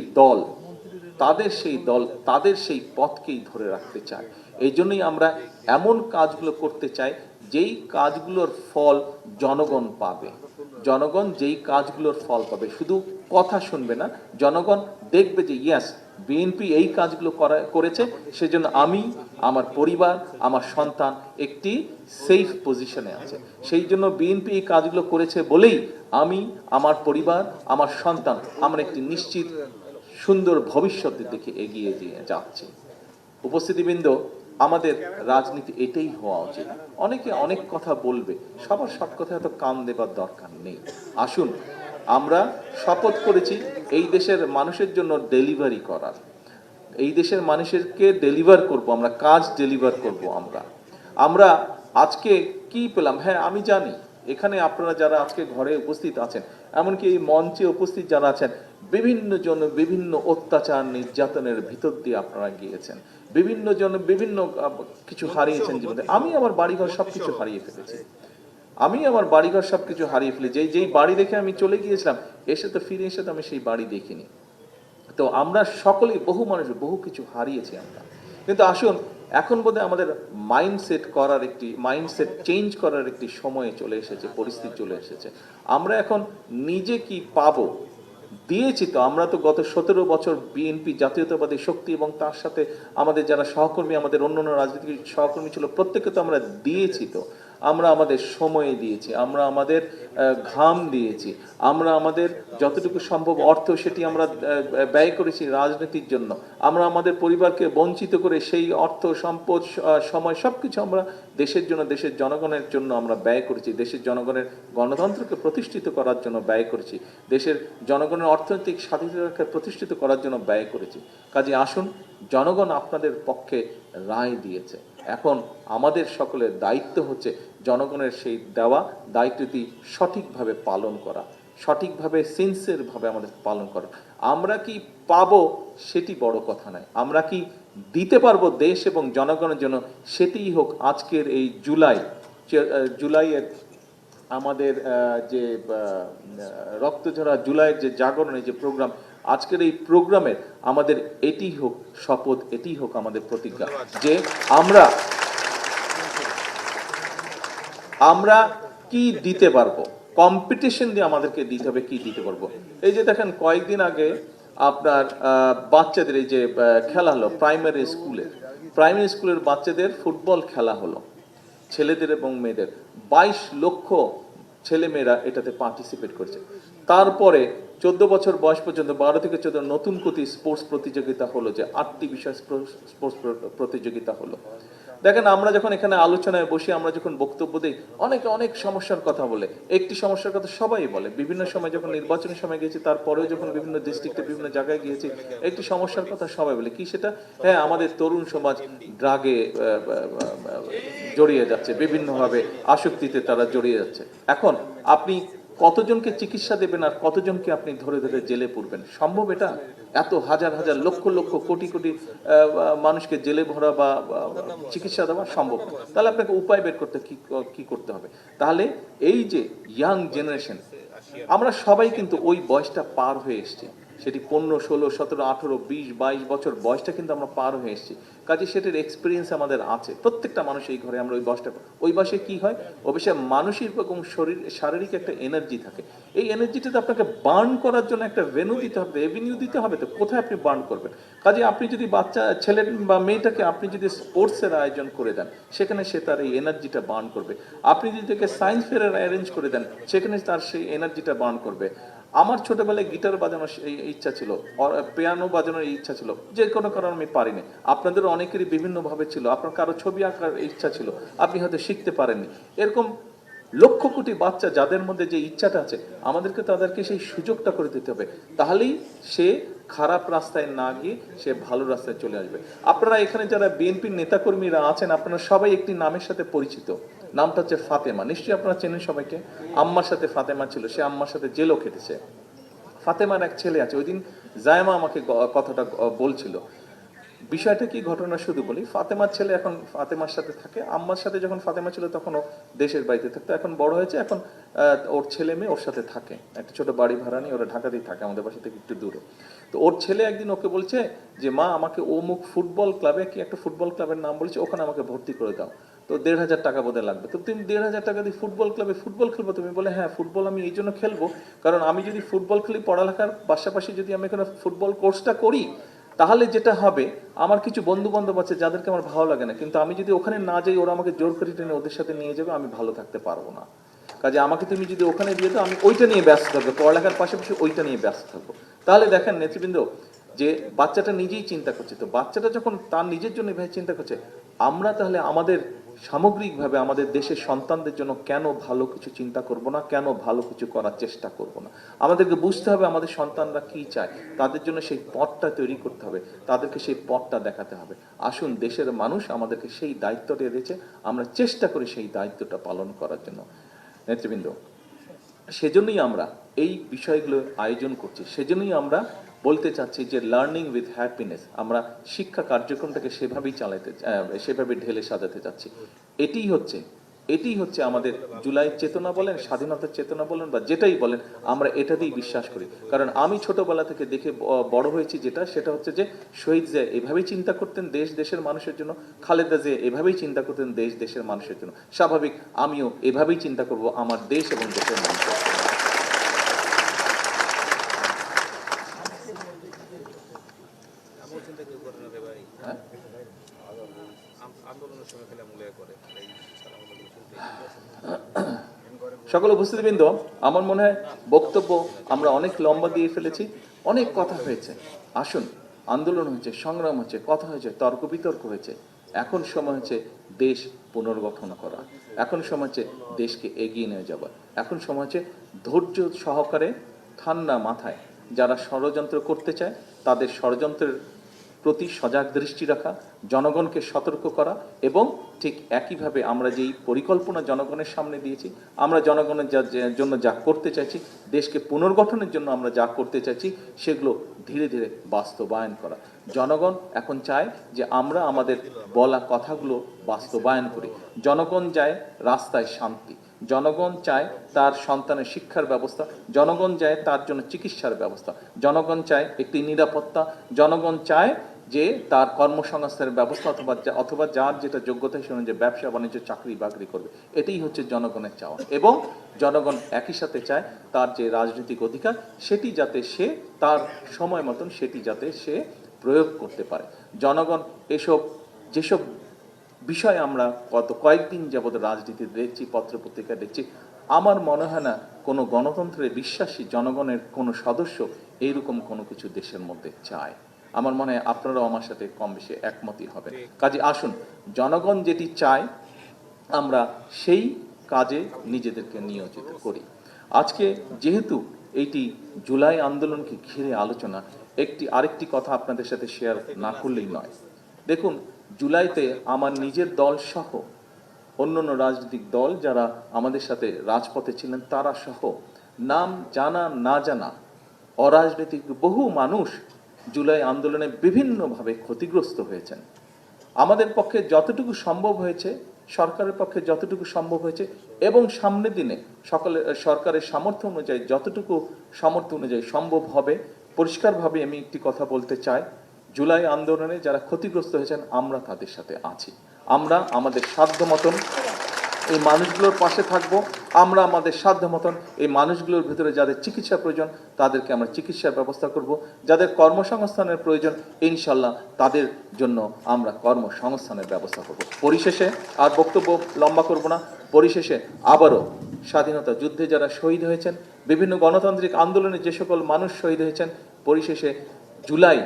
দল, তাদের সেই পথকেই ধরে রাখতে চায়। এই জন্যই আমরা এমন কাজগুলো করতে চাই যেই কাজগুলোর ফল জনগণ পাবে। জনগণ যেই কাজগুলোর ফল পাবে, শুধু কথা শুনবে না, জনগণ দেখবে যে ইয়াস বিএনপি এই কাজগুলো করেছে, সেজন্য আমি, আমার পরিবার, আমার সন্তান একটি সেফ পজিশনে আছে। সেই জন্য বিএনপি এই কাজগুলো করেছে বলেই আমি, আমার পরিবার, আমার সন্তান, আমরা একটি নিশ্চিত সুন্দর ভবিষ্যতের দিকে এগিয়ে দিয়ে যাচ্ছি। উপস্থিতিবৃন্দ, আমাদের রাজনীতি এটাই হওয়া উচিত। অনেকে অনেক কথা বলবে, সবার সব কথা এত কান দেবার দরকার নেই। আসুন, আমরা শপথ করেছি এই দেশের মানুষের জন্য ডেলিভারি করার, এই দেশের মানুষেরকে ডেলিভার করব, আমরা কাজ ডেলিভার করব। আমরা আজকে কি পেলাম? হ্যাঁ, আমি জানি এখানে আপনারা যারা আজকে ঘরে উপস্থিত আছেন, এমনকি এই মঞ্চে উপস্থিত যারা আছেন, বিভিন্ন জন বিভিন্ন অত্যাচার নির্যাতনের ভিতর দিয়ে আপনারা গিয়েছেন, বিভিন্ন জন বিভিন্ন কিছু হারিয়েছেন জীবনে। আমি আমার বাড়িঘর সবকিছু হারিয়ে ফেলেছি, যেই বাড়ি দেখে আমি চলে গিয়েছিলাম, ফিরে এসে তো আমি সেই বাড়ি দেখিনি। তো আমরা সকলেই, বহু মানুষ বহু কিছু হারিয়েছি আমরা। কিন্তু আসুন, এখন বোধহয় আমাদের মাইন্ডসেট চেঞ্জ করার একটি সময় চলে এসেছে, পরিস্থিতি চলে এসেছে। আমরা এখন নিজে কি পাবো দিয়েছি তো। আমরা তো গত 17 বছর বিএনপি জাতীয়তাবাদী শক্তি এবং তার সাথে আমাদের যারা সহকর্মী, আমাদের অন্যান্য রাজনৈতিক সহকর্মী ছিল, প্রত্যেকে তো আমরা দিয়েছি তো। আমরা আমাদের সময় দিয়েছি, আমরা আমাদের ঘাম দিয়েছি, আমরা আমাদের যতটুকু সম্ভব অর্থ সেটি আমরা ব্যয় করেছি রাজনীতির জন্য। আমরা আমাদের পরিবারকে বঞ্চিত করে সেই অর্থ, সম্পদ, সময় সবকিছু আমরা দেশের জন্য, দেশের জনগণের জন্য আমরা ব্যয় করেছি। দেশের জনগণের গণতন্ত্রকে প্রতিষ্ঠিত করার জন্য ব্যয় করেছি, দেশের জনগণের অর্থনৈতিক স্বাধীনতাকে প্রতিষ্ঠিত করার জন্য ব্যয় করেছি। কাজে আসুন, জনগণ আপনাদের পক্ষে রায় দিয়েছে। এখন আমাদের সকলের দায়িত্ব হচ্ছে জনগণের সেই দেওয়া দায়িত্বটি সঠিকভাবে পালন করা, সঠিকভাবে সিনসিয়ারভাবে আমাদের পালন করা। আমরা কি পাবো সেটি বড় কথা নয়, আমরা কি দিতে পারবো দেশ এবং জনগণের জন্য সেটিই হোক আজকের এই জুলাইয়ের আমাদের যে রক্তঝরা জুলাইয়ের যে জাগরণের যে প্রোগ্রাম, আজকের এই প্রোগ্রামের আমাদের এটি হোক শপথ, এটি হোক আমাদের প্রতিজ্ঞা যে আমরা কি দিতে পারবো, কম্পিটিশন দিয়ে আমাদেরকে দিতে হবে কি দিতে পারবো। এই যে দেখেন কয়েকদিন আগে আপনার বাচ্চাদের এই যে খেলা হলো প্রাইমারি স্কুলের বাচ্চাদের ফুটবল খেলা হলো, ছেলেদের এবং মেয়েদের 22 লক্ষ ছেলে মেয়েরা এটাতে পার্টিসিপেট করছে। তারপরে 14 বছর বয়স পর্যন্ত 12 থেকে 14 নতুন কোটি স্পোর্টস প্রতিযোগিতা হলো, যে 8টি বিষয় স্পোর্টস প্রতিযোগিতা হলো। দেখেন আমরা যখন এখানে আলোচনায় বসি, আমরা যখন বক্তব্য দিই, অনেকে অনেক সমস্যার কথা বলে। একটি সমস্যার কথা সবাই বলে, বিভিন্ন সময় যখন নির্বাচনের সময় গিয়েছি, তারপরেও যখন বিভিন্ন ডিস্ট্রিক্টে বিভিন্ন জায়গায় গিয়েছি, একটি সমস্যার কথা সবাই বলে। কি সেটা? হ্যাঁ, আমাদের তরুণ সমাজ ড্রাগে জড়িয়ে যাচ্ছে, বিভিন্নভাবে আসক্তিতে তারা জড়িয়ে যাচ্ছে। এখন আপনি কতজনকে চিকিৎসা দেবেন আর কতজনকে আপনি ধরে ধরে জেলে পুরবেন? সম্ভব এটা? এত হাজার হাজার লক্ষ লক্ষ কোটি কোটি মানুষকে জেলে ভরা বা চিকিৎসা দেওয়া সম্ভব না। তাহলে আপনাকে উপায় বের করতে কি করতে হবে? তাহলে এই যে ইয়াং জেনারেশন, আমরা সবাই কিন্তু ওই বয়সটা পার হয়ে এসেছি, সেটি 15, 16, 17, 18, 20, 22 বছর বয়সটা কিন্তু আমরা পার হয়ে এসেছি। কাজে সেটার এক্সপিরিয়েন্স আমাদের আছে, প্রত্যেকটা মানুষ এই ঘরে আমরা ওই বয়সে কি হয়, অবশ্যই মানসিক এবং শারীরিক একটা এনার্জি থাকে। এই এনার্জিটাতে আপনাকে বার্ন করার জন্য একটা এভিনিউ দিতে হবে। তো কোথায় আপনি বার্ন করবেন? কাজে আপনি যদি বাচ্চা ছেলে বা মেয়েটাকে আপনি যদি স্পোর্টসের আয়োজন করে দেন, সেখানে সে তার এই এনার্জিটা বার্ন করবে। আপনি যদি তাকে সায়েন্স ফেয়ারের অ্যারেঞ্জ করে দেন, সেখানে তার সেই এনার্জিটা বার্ন করবে। আমার ছোটবেলায় গিটার বাজানোর ইচ্ছা ছিল, পিয়ানো বাজানোর ইচ্ছা ছিল, যে কোনো কারণে আমি পারিনি। আপনাদের অনেকেরই বিভিন্নভাবে ছিল, আপনার কারো ছবি আঁকার ইচ্ছা ছিল, আপনি হয়তো শিখতে পারেননি। এরকম লক্ষ কোটি বাচ্চা যাদের মধ্যে যে ইচ্ছাটা আছে, আমাদেরকে তাদেরকে সেই সুযোগটা করে দিতে হবে। তাহলেই সে খারাপ রাস্তায় না গিয়ে সে ভালো রাস্তায় চলে আসবে। আপনারা এখানে যারা বিএনপির নেতাকর্মীরা আছেন, আপনারা সবাই একটি নামের সাথে পরিচিত, নামটা হচ্ছে ফাতেমা। নিশ্চয়ই আপনারা চেনেন সবাইকে। আম্মার সাথে ফাতেমা ছিল, সে আম্মার সাথে জেলও খেটেছে। ফাতেমার এক ছেলে আছে, ওই দিন জায়মা আমাকে কথাটা বলছিল। বিষয়টা কি, ঘটনা শুধু বলি। ফাতেমার ছেলে এখন ফাতেমার সাথে থাকে, আম্মার সাথে যখন ফাতেমা ছিল তখন ও দেশের বাড়িতে থাকতো, এখন বড় হয়েছে, এখন ওর ছেলে মেয়ে ওর সাথে থাকে, একটা ছোট বাড়ি ভাড়া নিয়ে ওরা ঢাকাতেই থাকে, আমাদের বাসা থেকে একটু দূরে। তো ওর ছেলে একদিন ওকে বলছে যে মা, আমাকে অমুক ফুটবল ক্লাবে, কি একটা ফুটবল ক্লাবের নাম বলছে, ওখানে আমাকে ভর্তি করে দাও। তো 1,500 টাকা বোধহয় লাগবে। তো তুমি 1,500 টাকা দিয়ে ফুটবল ক্লাবে ফুটবল খেলবো? তুমি বলে হ্যাঁ, ফুটবল আমি এই জন্য খেলবো কারণ আমি যদি ফুটবল খেলি, পড়ালেখার পাশাপাশি যদি আমি এখানে ফুটবল কোর্সটা করি, তাহলে যেটা হবে, আমার কিছু বন্ধু বান্ধব আছে যাদেরকে আমার ভালো লাগে না, কিন্তু আমি যদি ওখানে না যাই, ওরা আমাকে জোর করে টেনে ওদের সাথে নিয়ে যাবে, আমি ভালো থাকতে পারবো না। কাজে আমাকে তুমি যদি ওখানে দিয়ে দাও, আমি ওইটা নিয়ে ব্যস্ত থাকবো, পড়ালেখার পাশাপাশি ওইটা নিয়ে ব্যস্ত থাকবো। তাহলে দেখেন নেতৃবৃন্দ, যে বাচ্চাটা নিজেই চিন্তা করছে, তো বাচ্চাটা যখন তার নিজের জন্য এভাবে চিন্তা করছে, আমরা তাহলে আমাদের সামগ্রিকভাবে আমাদের দেশের সন্তানদের জন্য কেন ভালো কিছু চিন্তা করব না, কেন ভালো কিছু করার চেষ্টা করব না? আমাদেরকে বুঝতে হবে আমাদের সন্তানরা কি চায়, তাদের জন্য সেই পথটা তৈরি করতে হবে, তাদেরকে সেই পথটা দেখাতে হবে। আসুন, দেশের মানুষ আমাদেরকে সেই দায়িত্বটা দিয়েছে, আমরা চেষ্টা করি সেই দায়িত্বটা পালন করার জন্য। নেতৃবৃন্দ, সেজন্যই আমরা এই বিষয়গুলো আয়োজন করছি, সেজন্যই আমরা বলতে চাচ্ছি যে লার্নিং উইথ হ্যাপিনেস, আমরা শিক্ষা কার্যক্রমটাকে সেভাবে ঢেলে সাজাতে চাচ্ছি। এটিই হচ্ছে আমাদের জুলাইয়ের চেতনা বলেন, স্বাধীনতার চেতনা বলেন, বা যেটাই বলেন, আমরা এটাতেই বিশ্বাস করি। কারণ আমি ছোটবেলা থেকে দেখে বড় হয়েছি, সেটা হচ্ছে যে শহীদ জিয়া এভাবেই চিন্তা করতেন দেশের মানুষের জন্য, খালেদা জিয়া এভাবেই চিন্তা করতেন দেশের মানুষের জন্য। স্বাভাবিক আমিও এভাবেই চিন্তা করব আমার দেশ এবং দেশের মানুষের জন্য। সকল উপস্থিতিবৃন্দ, আমার মনে হয় বক্তব্য আমরা অনেক লম্বা দিয়ে ফেলেছি, অনেক কথা হয়েছে। আসুন, আন্দোলন হয়েছে, সংগ্রাম হয়েছে, কথা হয়েছে, তর্ক বিতর্ক হয়েছে। এখন সময় হচ্ছে দেশ পুনর্গঠন করা, এখন সময় হচ্ছে দেশকে এগিয়ে নিয়ে যাওয়া, এখন সময় হচ্ছে ধৈর্য সহকারে ঠান্ডা মাথায় যারা ষড়যন্ত্র করতে চায়, তাদের ষড়যন্ত্রের প্রতি সজাগ দৃষ্টি রাখা, জনগণকে সতর্ক করা এবং ঠিক একইভাবে আমরা যেই পরিকল্পনা জনগণের সামনে দিয়েছি, আমরা জনগণের জন্য যা করতে চাইছি, দেশকে পুনর্গঠনের জন্য আমরা যা করতে চাইছি, সেগুলো ধীরে ধীরে বাস্তবায়ন করা। জনগণ এখন চায় যে আমরা আমাদের বলা কথাগুলো বাস্তবায়ন করি। জনগণ চায় রাস্তায় শান্তি, জনগণ চায় তার সন্তানের শিক্ষার ব্যবস্থা, জনগণ চায় তার জন্য চিকিৎসার ব্যবস্থা, জনগণ চায় একটি নিরাপত্তা, জনগণ চায় যে তার কর্মসংস্থানের ব্যবস্থা অথবা যার যেটা যোগ্যতা সে অনুযায়ী ব্যবসা বাণিজ্য চাকরি বাকরি করবে। এটাই হচ্ছে জনগণের চাওয়া। এবং জনগণ একই সাথে চায় তার যে রাজনৈতিক অধিকার সেটি যাতে সে তার সময় মতন সেটি যাতে সে প্রয়োগ করতে পারে। জনগণ যেসব বিষয় আমরা গত কয়েকদিন যাবৎ রাজনীতিতে দেখছি, পত্রপত্রিকা দেখছি, আমার মনে হয় না কোনো গণতন্ত্রে বিশ্বাসী জনগণের কোনো সদস্য এইরকম কোনো কিছু দেশের মধ্যে চায়। আমার মনে হয় আপনারাও আমার সাথে কম বেশি একমতই হবেন। কাজে আসুন, জনগণ যেটি চায় আমরা সেই কাজে নিজেদেরকে নিয়োজিত করি। আজকে যেহেতু এইটি জুলাই আন্দোলনকে ঘিরে আলোচনা, আরেকটি কথা আপনাদের সাথে শেয়ার না করলেই নয়। দেখুন, জুলাইতে আমার নিজের দল সহ অন্যান্য রাজনৈতিক দল যারা আমাদের সাথে রাজপথে ছিলেন তারা সহ নাম জানা না জানা অরাজনৈতিক বহু মানুষ জুলাই আন্দোলনে বিভিন্নভাবে ক্ষতিগ্রস্ত হয়েছেন। আমাদের পক্ষে যতটুকু সম্ভব হয়েছে, সরকারের পক্ষে যতটুকু সম্ভব হয়েছে এবং সামনের দিনে সরকারের সামর্থ্য অনুযায়ী যতটুকু সামর্থ্য অনুযায়ী সম্ভব হবে, পরিষ্কারভাবে আমি একটি কথা বলতে চাই, জুলাই আন্দোলনে যারা ক্ষতিগ্রস্ত হয়েছেন আমরা তাদের সাথে আছি। আমরা আমাদের সাধ্য মতন এই মানুষগুলোর পাশে থাকব। আমরা আমাদের সাধ্য মতন এই মানুষগুলোর ভিতরে যাদের চিকিৎসা প্রয়োজন তাদেরকে আমরা চিকিৎসার ব্যবস্থা করব। যাদের কর্মসংস্থানের প্রয়োজন ইনশাল্লাহ তাদের জন্য আমরা কর্মসংস্থানের ব্যবস্থা করব। পরিশেষে আর বক্তব্য লম্বা করব না। পরিশেষে আবারও স্বাধীনতা যুদ্ধে যারা শহীদ হয়েছেন, বিভিন্ন গণতান্ত্রিক আন্দোলনে যে সকল মানুষ শহীদ হয়েছেন, পরিশেষে জুলাই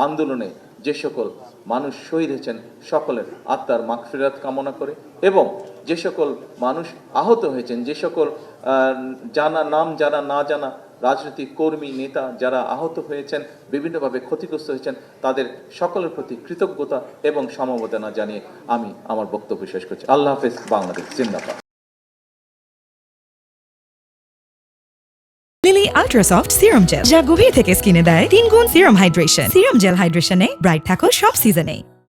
আন্দোলনে যে সকল মানুষ শহীদ হয়েছেন সকলের আত্মার মাগফিরাত কামনা করে এবং যে সকল মানুষ আহত হয়েছেন, যে সকল নাম যারা না জানা রাজনৈতিক কর্মী নেতা যারা আহত হয়েছেন, বিভিন্নভাবে ক্ষতিগ্রস্ত হয়েছেন, তাদের সকলের প্রতি কৃতজ্ঞতা এবং সমবেদনা জানিয়ে আমি আমার বক্তব্য শেষ করছি। আল্লাহ হাফেজ। বাংলাদেশ জিন্দাবাদ। Lily ultra soft serum gel, যা গভীর থেকে স্কিনে দেয় 3 গুণ সিরাম হাইড্রেশন। সিরাম জেল হাইড্রেশনে ব্রাইট থাকো সব সিজনে।